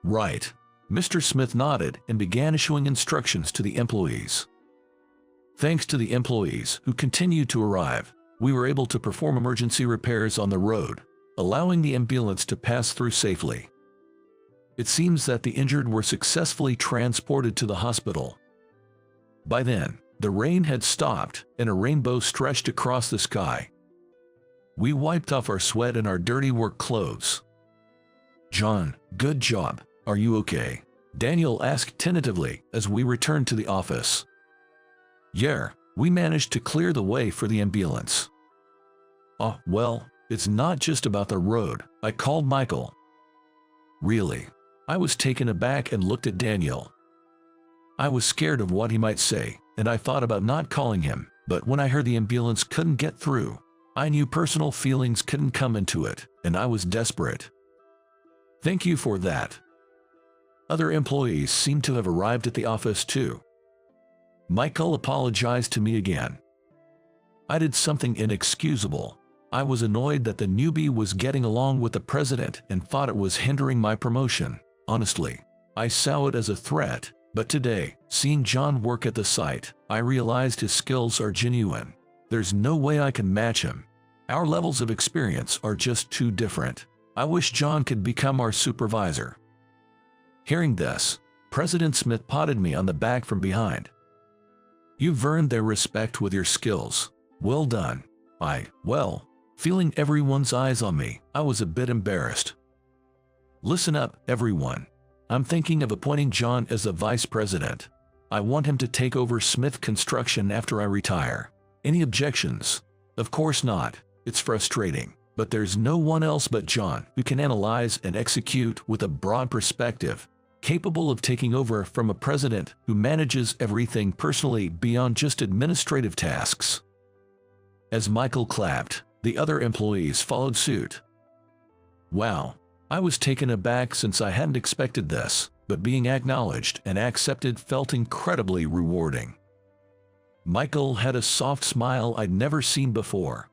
Right. Mr. Smith nodded and began issuing instructions to the employees. Thanks to the employees who continued to arrive, we were able to perform emergency repairs on the road, allowing the ambulance to pass through safely. It seems that the injured were successfully transported to the hospital. By then, the rain had stopped and a rainbow stretched across the sky. We wiped off our sweat and our dirty work clothes. John, good job. Are you okay? Daniel asked tentatively as we returned to the office. Yeah, we managed to clear the way for the ambulance. Oh, well, it's not just about the road, I called Michael. Really? I was taken aback and looked at Daniel. I was scared of what he might say, and I thought about not calling him, but when I heard the ambulance couldn't get through, I knew personal feelings couldn't come into it, and I was desperate. Thank you for that. Other employees seemed to have arrived at the office too. Michael apologized to me again. I did something inexcusable. I was annoyed that the newbie was getting along with the president and thought it was hindering my promotion. Honestly, I saw it as a threat, but today, seeing John work at the site, I realized his skills are genuine. There's no way I can match him. Our levels of experience are just too different. I wish John could become our supervisor. Hearing this, President Smith patted me on the back from behind. You've earned their respect with your skills. Well done. Feeling everyone's eyes on me, I was a bit embarrassed. Listen up, everyone. I'm thinking of appointing John as the vice president. I want him to take over Smith Construction after I retire. Any objections? Of course not. It's frustrating, but there's no one else but John who can analyze and execute with a broad perspective, capable of taking over from a president who manages everything personally beyond just administrative tasks. As Michael clapped, the other employees followed suit. Wow, I was taken aback since I hadn't expected this, but being acknowledged and accepted felt incredibly rewarding. Michael had a soft smile I'd never seen before.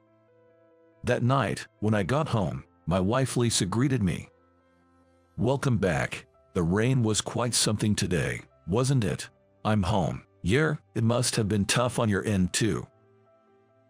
That night, when I got home, my wife Lisa greeted me. Welcome back. The rain was quite something today, wasn't it? I'm home. Yeah, it must have been tough on your end too.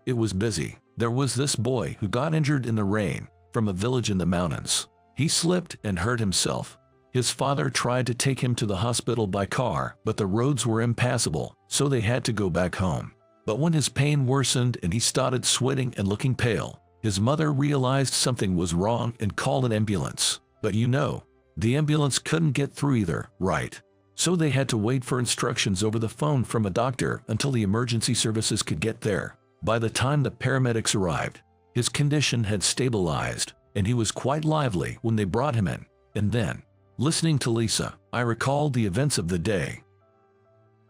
It was busy. There was this boy who got injured in the rain, from a village in the mountains. He slipped and hurt himself. His father tried to take him to the hospital by car, but the roads were impassable, so they had to go back home. But when his pain worsened and he started sweating and looking pale, his mother realized something was wrong and called an ambulance. But you know, the ambulance couldn't get through either, right? So they had to wait for instructions over the phone from a doctor until the emergency services could get there. By the time the paramedics arrived, his condition had stabilized, and he was quite lively when they brought him in. And then, listening to Lisa, I recalled the events of the day.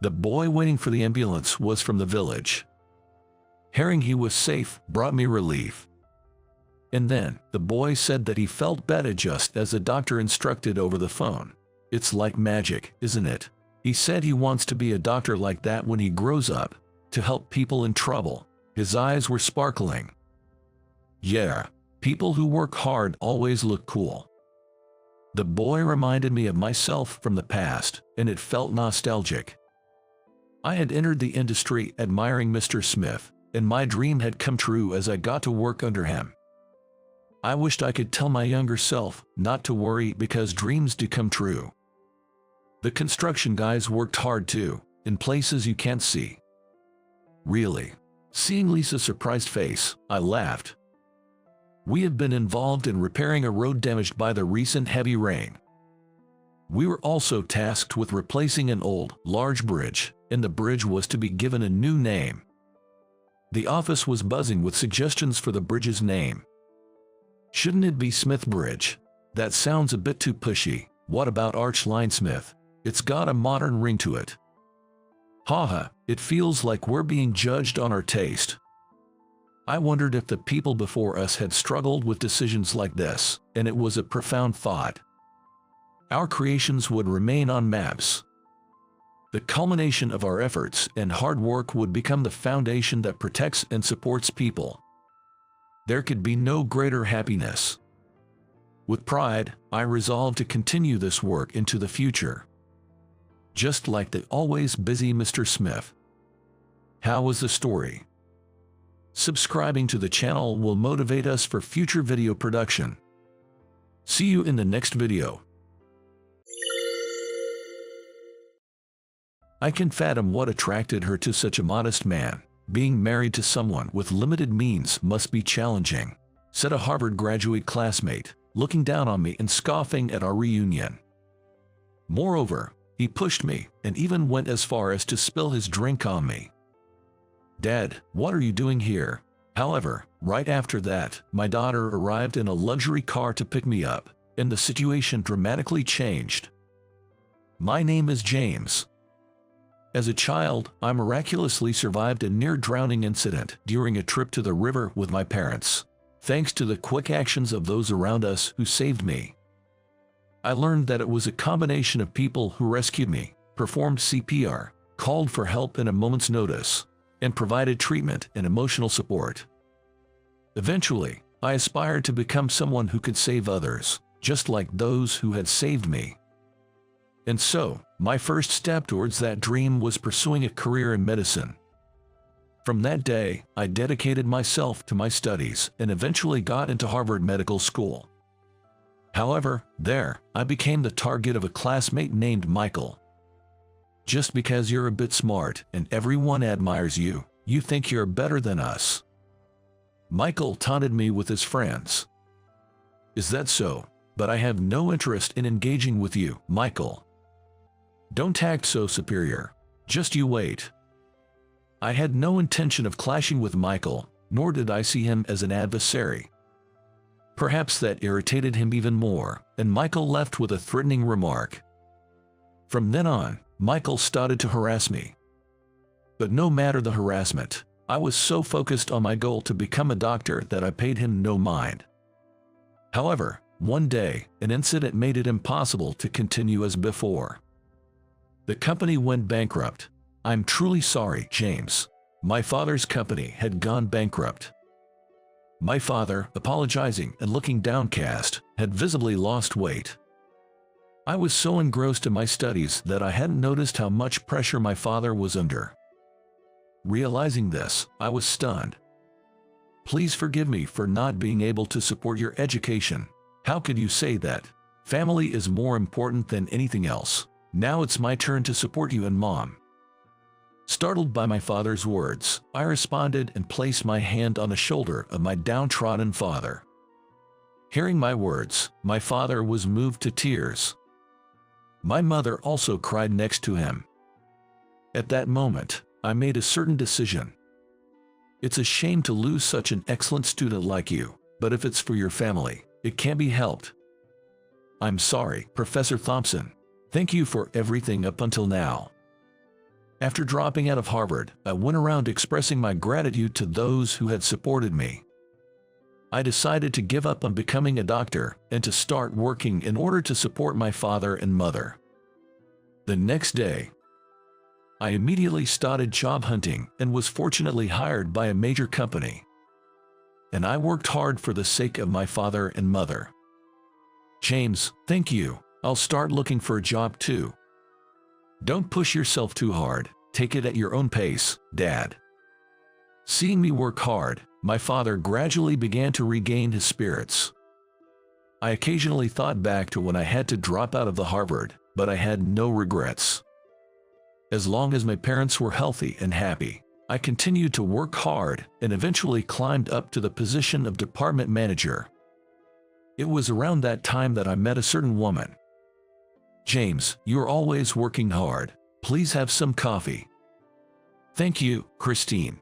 The boy waiting for the ambulance was from the village. Hearing he was safe brought me relief. And then, the boy said that he felt better just as the doctor instructed over the phone. It's like magic, isn't it? He said he wants to be a doctor like that when he grows up, to help people in trouble. His eyes were sparkling. Yeah, people who work hard always look cool. The boy reminded me of myself from the past, and it felt nostalgic. I had entered the industry admiring Mr. Smith, and my dream had come true as I got to work under him. I wished I could tell my younger self not to worry because dreams do come true. The construction guys worked hard too, in places you can't see. Really? Seeing Lisa's surprised face, I laughed. We had been involved in repairing a road damaged by the recent heavy rain. We were also tasked with replacing an old, large bridge, and the bridge was to be given a new name. The office was buzzing with suggestions for the bridge's name. Shouldn't it be Smith Bridge? That sounds a bit too pushy. What about Archline Smith? It's got a modern ring to it. Haha, it feels like we're being judged on our taste. I wondered if the people before us had struggled with decisions like this, and it was a profound thought. Our creations would remain on maps. The culmination of our efforts and hard work would become the foundation that protects and supports people. There could be no greater happiness. With pride, I resolved to continue this work into the future. Just like the always busy Mr. Smith. How was the story? Subscribing to the channel will motivate us for future video production. See you in the next video. I can fathom what attracted her to such a modest man. Being married to someone with limited means must be challenging, said a Harvard graduate classmate, looking down on me and scoffing at our reunion. Moreover, he pushed me and even went as far as to spill his drink on me. Dad, what are you doing here? However, right after that, my daughter arrived in a luxury car to pick me up, and the situation dramatically changed. My name is James. As a child, I miraculously survived a near-drowning incident during a trip to the river with my parents, thanks to the quick actions of those around us who saved me. I learned that it was a combination of people who rescued me, performed CPR, called for help in a moment's notice, and provided treatment and emotional support. Eventually, I aspired to become someone who could save others, just like those who had saved me. And so, my first step towards that dream was pursuing a career in medicine. From that day, I dedicated myself to my studies and eventually got into Harvard Medical School. However, there, I became the target of a classmate named Michael. Just because you're a bit smart and everyone admires you, you think you're better than us. Michael taunted me with his friends. Is that so? But I have no interest in engaging with you, Michael. Don't act so superior. Just you wait. I had no intention of clashing with Michael, nor did I see him as an adversary. Perhaps that irritated him even more, and Michael left with a threatening remark. From then on, Michael started to harass me. But no matter the harassment, I was so focused on my goal to become a doctor that I paid him no mind. However, one day, an incident made it impossible to continue as before. The company went bankrupt. I'm truly sorry, James. My father's company had gone bankrupt. My father, apologizing and looking downcast, had visibly lost weight. I was so engrossed in my studies that I hadn't noticed how much pressure my father was under. Realizing this, I was stunned. Please forgive me for not being able to support your education. How could you say that? Family is more important than anything else. Now it's my turn to support you and Mom. Startled by my father's words, I responded and placed my hand on the shoulder of my downtrodden father. Hearing my words, my father was moved to tears. My mother also cried next to him. At that moment, I made a certain decision. It's a shame to lose such an excellent student like you, but if it's for your family, it can't be helped. I'm sorry, Professor Thompson. Thank you for everything up until now. After dropping out of Harvard, I went around expressing my gratitude to those who had supported me. I decided to give up on becoming a doctor and to start working in order to support my father and mother. The next day, I immediately started job hunting and was fortunately hired by a major company. And I worked hard for the sake of my father and mother. James, thank you. I'll start looking for a job too. Don't push yourself too hard. Take it at your own pace, Dad. Seeing me work hard, my father gradually began to regain his spirits. I occasionally thought back to when I had to drop out of the Harvard, but I had no regrets. As long as my parents were healthy and happy, I continued to work hard and eventually climbed up to the position of department manager. It was around that time that I met a certain woman. James, you're always working hard. Please have some coffee. Thank you, Christine.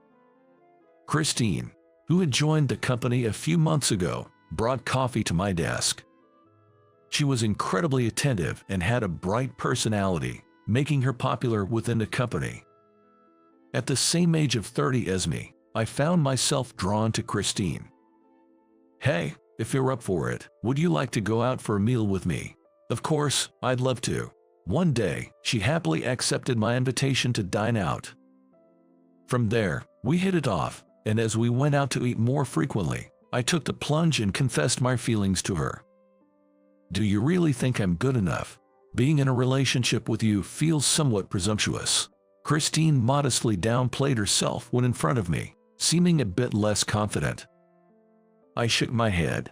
Christine, who had joined the company a few months ago, brought coffee to my desk. She was incredibly attentive and had a bright personality, making her popular within the company. At the same age of 30 as me, I found myself drawn to Christine. Hey, if you're up for it, would you like to go out for a meal with me? Of course, I'd love to. One day, she happily accepted my invitation to dine out. From there, we hit it off, and as we went out to eat more frequently, I took the plunge and confessed my feelings to her. Do you really think I'm good enough? Being in a relationship with you feels somewhat presumptuous. Christine modestly downplayed herself when in front of me, seeming a bit less confident. I shook my head.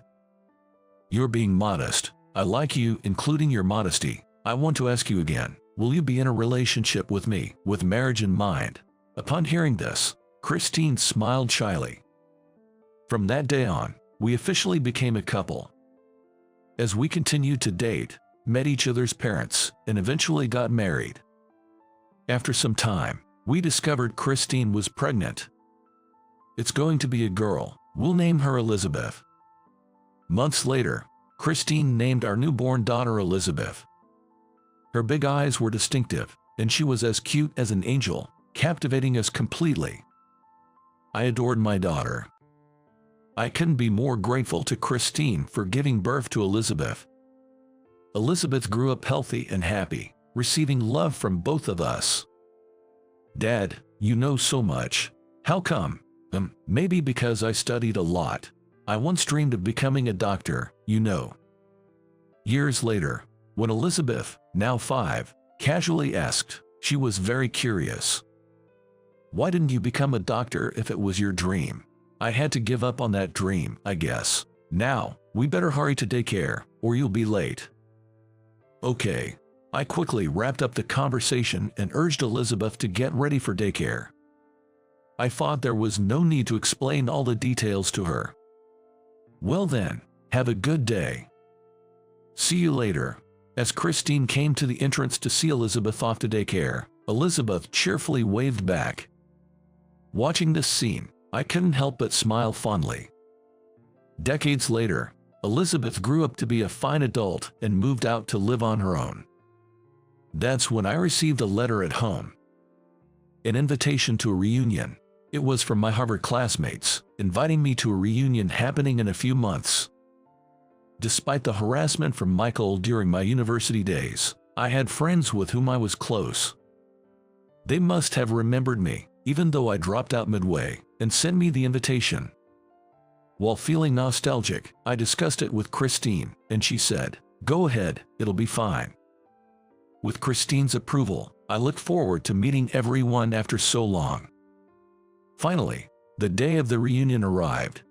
You're being modest. I like you, including your modesty. I want to ask you again, will you be in a relationship with me, with marriage in mind? Upon hearing this, Christine smiled shyly. From that day on, we officially became a couple. As we continued to date, met each other's parents, and eventually got married. After some time, we discovered Christine was pregnant. It's going to be a girl. We'll name her Elizabeth. Months later, Christine named our newborn daughter Elizabeth. Her big eyes were distinctive, and she was as cute as an angel, captivating us completely. I adored my daughter. I couldn't be more grateful to Christine for giving birth to Elizabeth. Elizabeth grew up healthy and happy, receiving love from both of us. Dad, you know so much. How come? Maybe because I studied a lot. I once dreamed of becoming a doctor, you know. Years later, when Elizabeth, now 5, casually asked, she was very curious. Why didn't you become a doctor if it was your dream? I had to give up on that dream, I guess. Now, we better hurry to daycare, or you'll be late. Okay. I quickly wrapped up the conversation and urged Elizabeth to get ready for daycare. I thought there was no need to explain all the details to her. Well then, have a good day. See you later. As Christine came to the entrance to see Elizabeth off to daycare, Elizabeth cheerfully waved back. Watching this scene, I couldn't help but smile fondly. Decades later, Elizabeth grew up to be a fine adult and moved out to live on her own. That's when I received a letter at home. An invitation to a reunion. It was from my Harvard classmates, inviting me to a reunion happening in a few months. Despite the harassment from Michael during my university days, I had friends with whom I was close. They must have remembered me, even though I dropped out midway, and sent me the invitation. While feeling nostalgic, I discussed it with Christine, and she said, "Go ahead, it'll be fine." With Christine's approval, I looked forward to meeting everyone after so long. Finally, the day of the reunion arrived.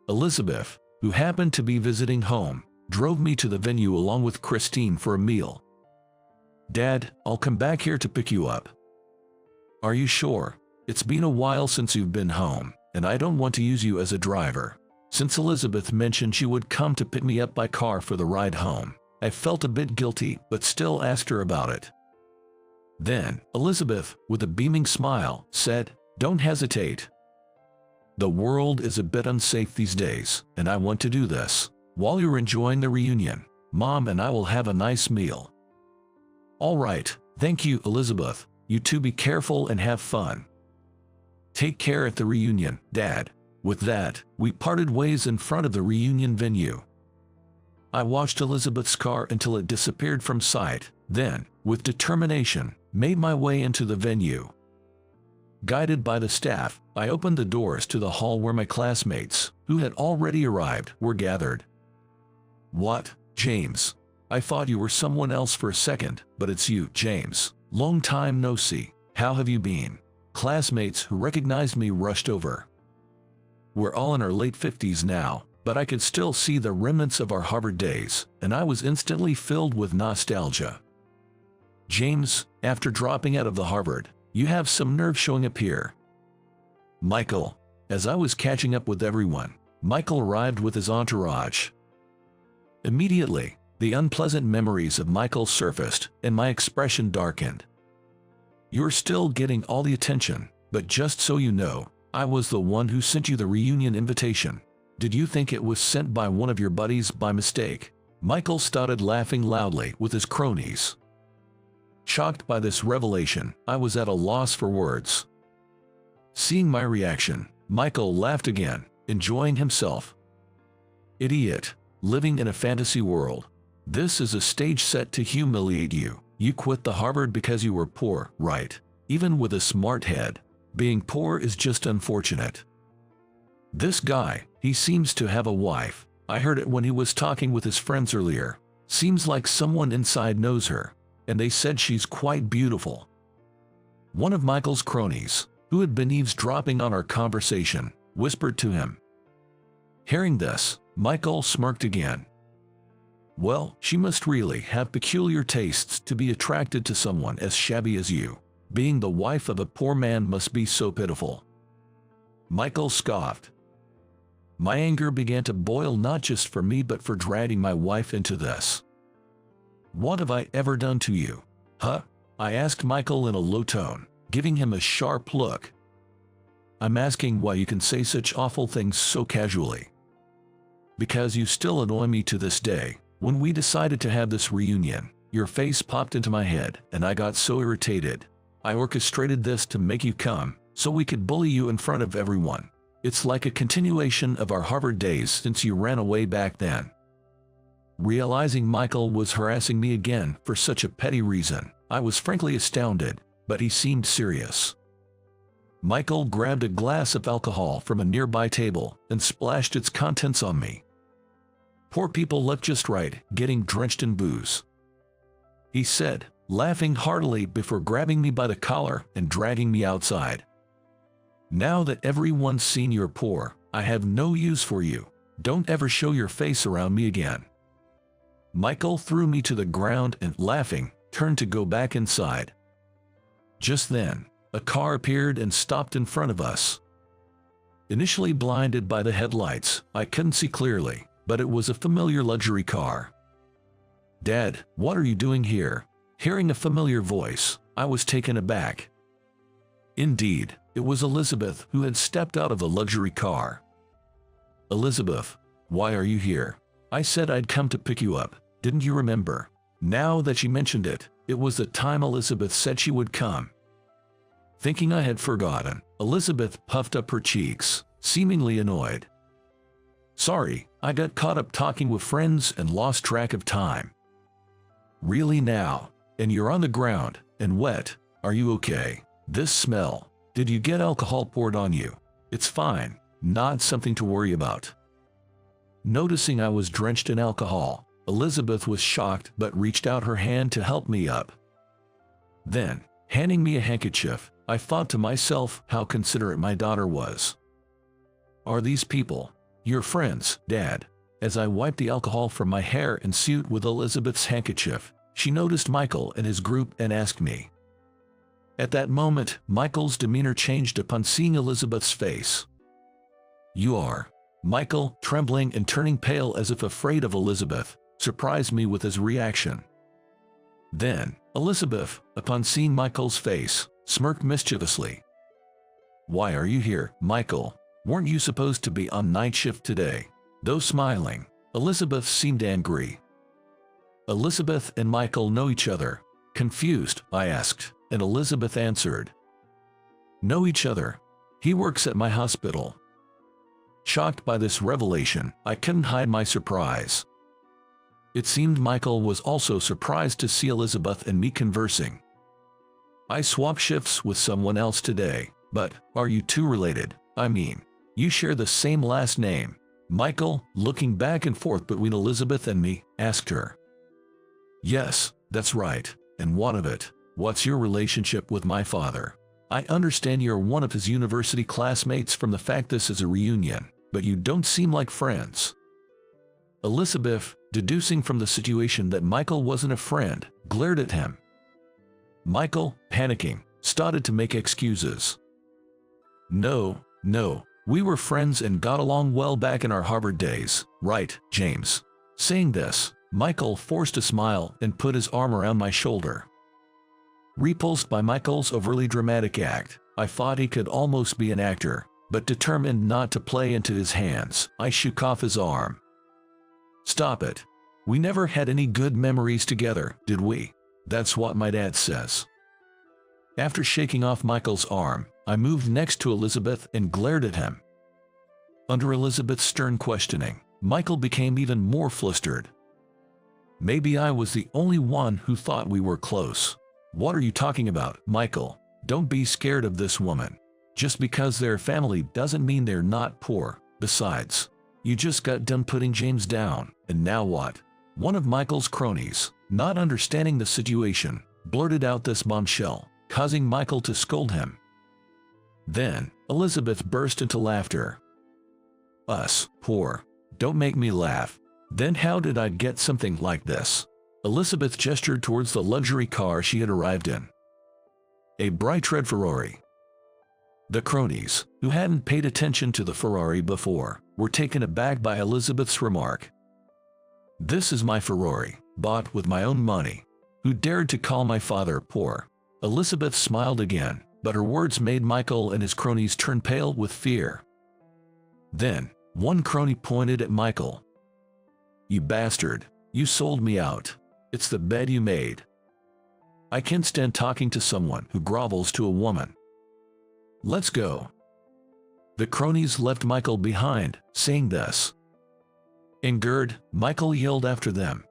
Elizabeth, who happened to be visiting home, drove me to the venue along with Christine for a meal. Dad, I'll come back here to pick you up. Are you sure? It's been a while since you've been home, and I don't want to use you as a driver. Since Elizabeth mentioned she would come to pick me up by car for the ride home, I felt a bit guilty, but still asked her about it. Then, Elizabeth, with a beaming smile, said, "Don't hesitate. The world is a bit unsafe these days, and I want to do this. While you're enjoying the reunion, Mom and I will have a nice meal." "All right, thank you, Elizabeth. You two be careful and have fun. Take care at the reunion, Dad." With that, we parted ways in front of the reunion venue. I watched Elizabeth's car until it disappeared from sight, then, with determination, made my way into the venue. Guided by the staff, I opened the doors to the hall where my classmates, who had already arrived, were gathered. "What, James? I thought you were someone else for a second, but it's you, James. Long time no see. How have you been?" Classmates who recognized me rushed over. We're all in our late 50s now, but I could still see the remnants of our Harvard days, and I was instantly filled with nostalgia. "James, after dropping out of the Harvard, you have some nerve showing up here." "Michael." As I was catching up with everyone, Michael arrived with his entourage. Immediately, the unpleasant memories of Michael surfaced, and my expression darkened. "You're still getting all the attention, but just so you know, I was the one who sent you the reunion invitation. Did you think it was sent by one of your buddies by mistake?" Michael started laughing loudly with his cronies. Shocked by this revelation, I was at a loss for words. Seeing my reaction, Michael laughed again, enjoying himself. "Idiot, living in a fantasy world. This is a stage set to humiliate you. You quit the Harvard because you were poor, right? Even with a smart head. Being poor is just unfortunate. This guy, he seems to have a wife. I heard it when he was talking with his friends earlier. Seems like someone inside knows her, and they said she's quite beautiful." One of Michael's cronies, who had been eavesdropping on our conversation, whispered to him. Hearing this, Michael smirked again. "Well, she must really have peculiar tastes to be attracted to someone as shabby as you. Being the wife of a poor man must be so pitiful." Michael scoffed. My anger began to boil not just for me but for dragging my wife into this. "What have I ever done to you? Huh?" I asked Michael in a low tone, giving him a sharp look. "I'm asking why you can say such awful things so casually." "Because you still annoy me to this day. When we decided to have this reunion, your face popped into my head and I got so irritated. I orchestrated this to make you come, so we could bully you in front of everyone. It's like a continuation of our Harvard days since you ran away back then." Realizing Michael was harassing me again for such a petty reason, I was frankly astounded, but he seemed serious. Michael grabbed a glass of alcohol from a nearby table and splashed its contents on me. "Poor people look just right, getting drenched in booze," he said, laughing heartily before grabbing me by the collar and dragging me outside. "Now that everyone's seen you're poor, I have no use for you. Don't ever show your face around me again." Michael threw me to the ground and, laughing, turned to go back inside. Just then, a car appeared and stopped in front of us. Initially blinded by the headlights, I couldn't see clearly, but it was a familiar luxury car. "Dad, what are you doing here?" Hearing a familiar voice, I was taken aback. Indeed, it was Elizabeth who had stepped out of the luxury car. "Elizabeth, why are you here? I said I'd come to pick you up, didn't you remember?" Now that she mentioned it, it was the time Elizabeth said she would come. Thinking I had forgotten, Elizabeth puffed up her cheeks, seemingly annoyed. "Sorry, I got caught up talking with friends and lost track of time." "Really now? And you're on the ground, and wet. Are you okay? This smell. Did you get alcohol poured on you?" "It's fine, not something to worry about." Noticing I was drenched in alcohol, Elizabeth was shocked but reached out her hand to help me up. Then, handing me a handkerchief, I thought to myself how considerate my daughter was. "Are these people your friends, Dad?" As I wiped the alcohol from my hair and suit with Elizabeth's handkerchief, she noticed Michael and his group and asked me. At that moment, Michael's demeanor changed upon seeing Elizabeth's face. "You are?" Michael, trembling and turning pale as if afraid of Elizabeth, surprised me with his reaction. Then, Elizabeth, upon seeing Michael's face, smirked mischievously. "Why are you here, Michael? Weren't you supposed to be on night shift today?" Though smiling, Elizabeth seemed angry. "Elizabeth and Michael know each other." Confused, I asked, and Elizabeth answered, "Know each other? He works at my hospital." Shocked by this revelation, I couldn't hide my surprise. It seemed Michael was also surprised to see Elizabeth and me conversing. "I swap shifts with someone else today, but are you two related? I mean, you share the same last name." Michael, looking back and forth between Elizabeth and me, asked her. "Yes, that's right. And what of it? What's your relationship with my father? I understand you're one of his university classmates from the fact this is a reunion, but you don't seem like friends." Elizabeth, deducing from the situation that Michael wasn't a friend, glared at him. Michael, panicking, started to make excuses. No, we were friends and got along well back in our Harvard days, right, James?" Saying this, Michael forced a smile and put his arm around my shoulder. Repulsed by Michael's overly dramatic act, I thought he could almost be an actor, but determined not to play into his hands, I shook off his arm. "Stop it. We never had any good memories together, did we? That's what my dad says." After shaking off Michael's arm, I moved next to Elizabeth and glared at him. Under Elizabeth's stern questioning, Michael became even more flustered. Maybe I was the only one who thought we were close. "What are you talking about, Michael? Don't be scared of this woman. Just because they're family doesn't mean they're not poor. Besides, you just got done putting James down, and now what?" One of Michael's cronies, not understanding the situation, blurted out this bombshell, causing Michael to scold him. Then, Elizabeth burst into laughter. "Us, poor. Don't make me laugh. Then how did I get something like this?" Elizabeth gestured towards the luxury car she had arrived in. A bright red Ferrari. The cronies, who hadn't paid attention to the Ferrari before, were taken aback by Elizabeth's remark. "This is my Ferrari, bought with my own money. Who dared to call my father poor?" Elizabeth smiled again, but her words made Michael and his cronies turn pale with fear. Then, one crony pointed at Michael. "You bastard, you sold me out. It's the bed you made. I can't stand talking to someone who grovels to a woman. Let's go." The cronies left Michael behind, saying this. Angered, Michael yelled after them.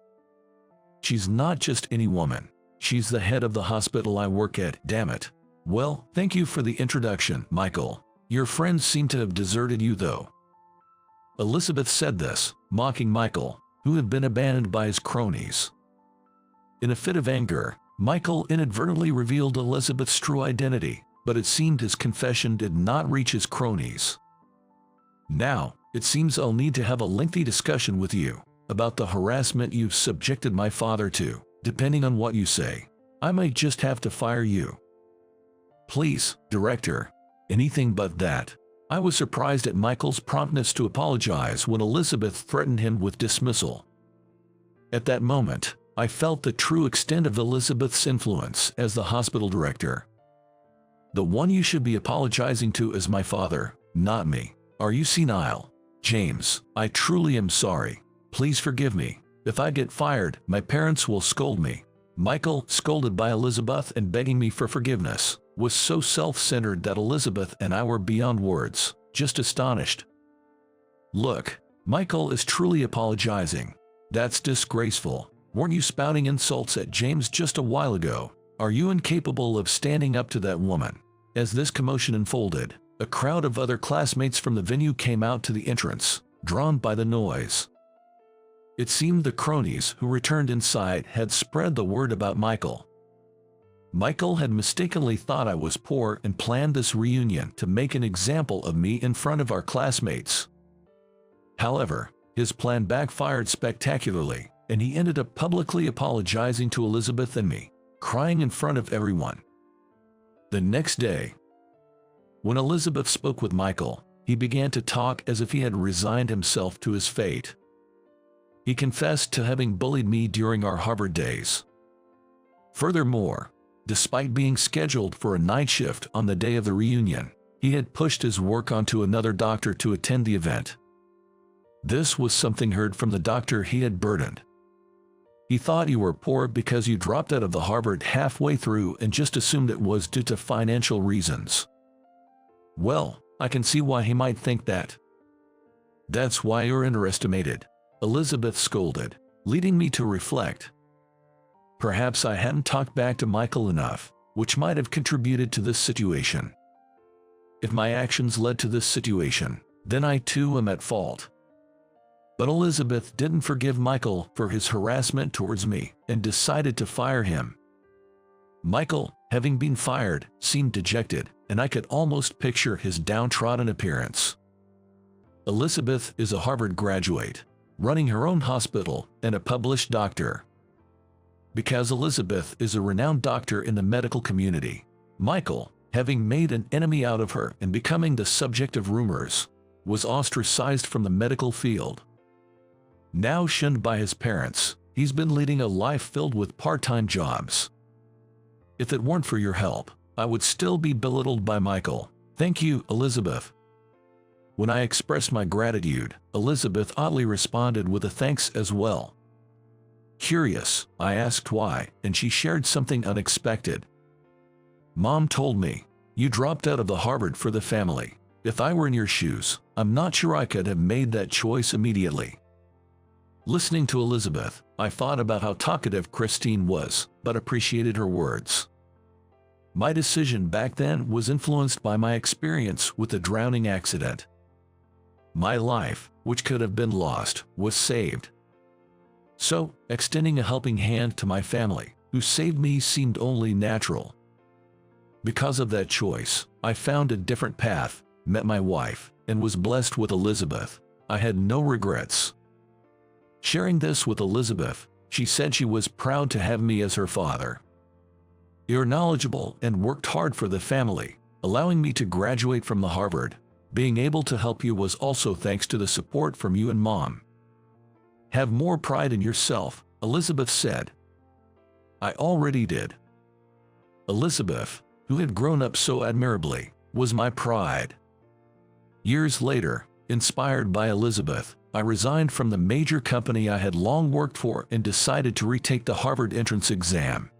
"She's not just any woman. She's the head of the hospital I work at, damn it." "Well, thank you for the introduction, Michael. Your friends seem to have deserted you though." Elizabeth said this, mocking Michael, who had been abandoned by his cronies. In a fit of anger, Michael inadvertently revealed Elizabeth's true identity, but it seemed his confession did not reach his cronies. "Now, it seems I'll need to have a lengthy discussion with you about the harassment you've subjected my father to. Depending on what you say, I might just have to fire you." "Please, Director, anything but that." I was surprised at Michael's promptness to apologize when Elizabeth threatened him with dismissal. At that moment, I felt the true extent of Elizabeth's influence as the hospital director. "The one you should be apologizing to is my father, not me. Are you senile? James, I truly am sorry. Please forgive me. If I get fired, my parents will scold me." Michael, scolded by Elizabeth and begging me for forgiveness, was so self-centered that Elizabeth and I were beyond words, just astonished. "Look, Michael is truly apologizing. That's disgraceful. Weren't you spouting insults at James just a while ago? Are you incapable of standing up to that woman?" As this commotion unfolded, a crowd of other classmates from the venue came out to the entrance, drawn by the noise. It seemed the cronies who returned inside had spread the word about Michael. Michael had mistakenly thought I was poor and planned this reunion to make an example of me in front of our classmates. However, his plan backfired spectacularly, and he ended up publicly apologizing to Elizabeth and me, crying in front of everyone. The next day, when Elizabeth spoke with Michael, he began to talk as if he had resigned himself to his fate. He confessed to having bullied me during our Harvard days. Furthermore, despite being scheduled for a night shift on the day of the reunion, he had pushed his work onto another doctor to attend the event. This was something heard from the doctor he had burdened. He thought you were poor because you dropped out of the Harvard halfway through and just assumed it was due to financial reasons. Well, I can see why he might think that. That's why you're underestimated, Elizabeth scolded, leading me to reflect. Perhaps I hadn't talked back to Michael enough, which might have contributed to this situation. If my actions led to this situation, then I too am at fault. But Elizabeth didn't forgive Michael for his harassment towards me and decided to fire him. Michael, having been fired, seemed dejected, and I could almost picture his downtrodden appearance. Elizabeth is a Harvard graduate, running her own hospital and a published doctor. Because Elizabeth is a renowned doctor in the medical community, Michael, having made an enemy out of her and becoming the subject of rumors, was ostracized from the medical field. Now shunned by his parents, he's been leading a life filled with part-time jobs. If it weren't for your help, I would still be belittled by Michael. Thank you, Elizabeth. When I expressed my gratitude, Elizabeth oddly responded with a thanks as well. Curious, I asked why, and she shared something unexpected. Mom told me, you dropped out of the Harvard for the family. If I were in your shoes, I'm not sure I could have made that choice immediately. Listening to Elizabeth, I thought about how talkative Christine was, but appreciated her words. My decision back then was influenced by my experience with the drowning accident. My life, which could have been lost, was saved. So, extending a helping hand to my family, who saved me, seemed only natural. Because of that choice, I found a different path, met my wife, and was blessed with Elizabeth. I had no regrets. Sharing this with Elizabeth, she said she was proud to have me as her father. You're knowledgeable and worked hard for the family, allowing me to graduate from the Harvard. Being able to help you was also thanks to the support from you and Mom. Have more pride in yourself, Elizabeth said. I already did. Elizabeth, who had grown up so admirably, was my pride. Years later, inspired by Elizabeth, I resigned from the major company I had long worked for and decided to retake the Harvard entrance exam.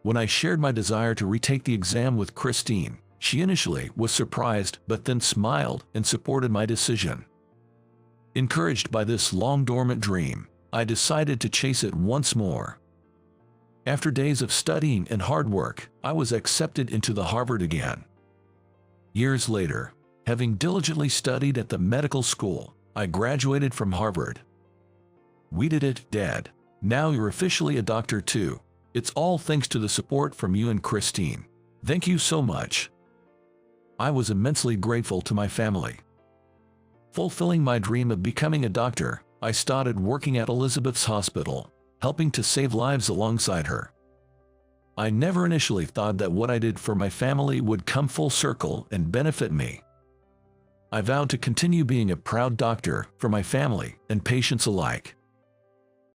When I shared my desire to retake the exam with Christine, she initially was surprised but then smiled and supported my decision. Encouraged by this long-dormant dream, I decided to chase it once more. After days of studying and hard work, I was accepted into the Harvard again. Years later, having diligently studied at the medical school, I graduated from Harvard. We did it, Dad. Now you're officially a doctor too. It's all thanks to the support from you and Christine. Thank you so much. I was immensely grateful to my family. Fulfilling my dream of becoming a doctor, I started working at Elizabeth's hospital, helping to save lives alongside her. I never initially thought that what I did for my family would come full circle and benefit me. I vowed to continue being a proud doctor for my family and patients alike.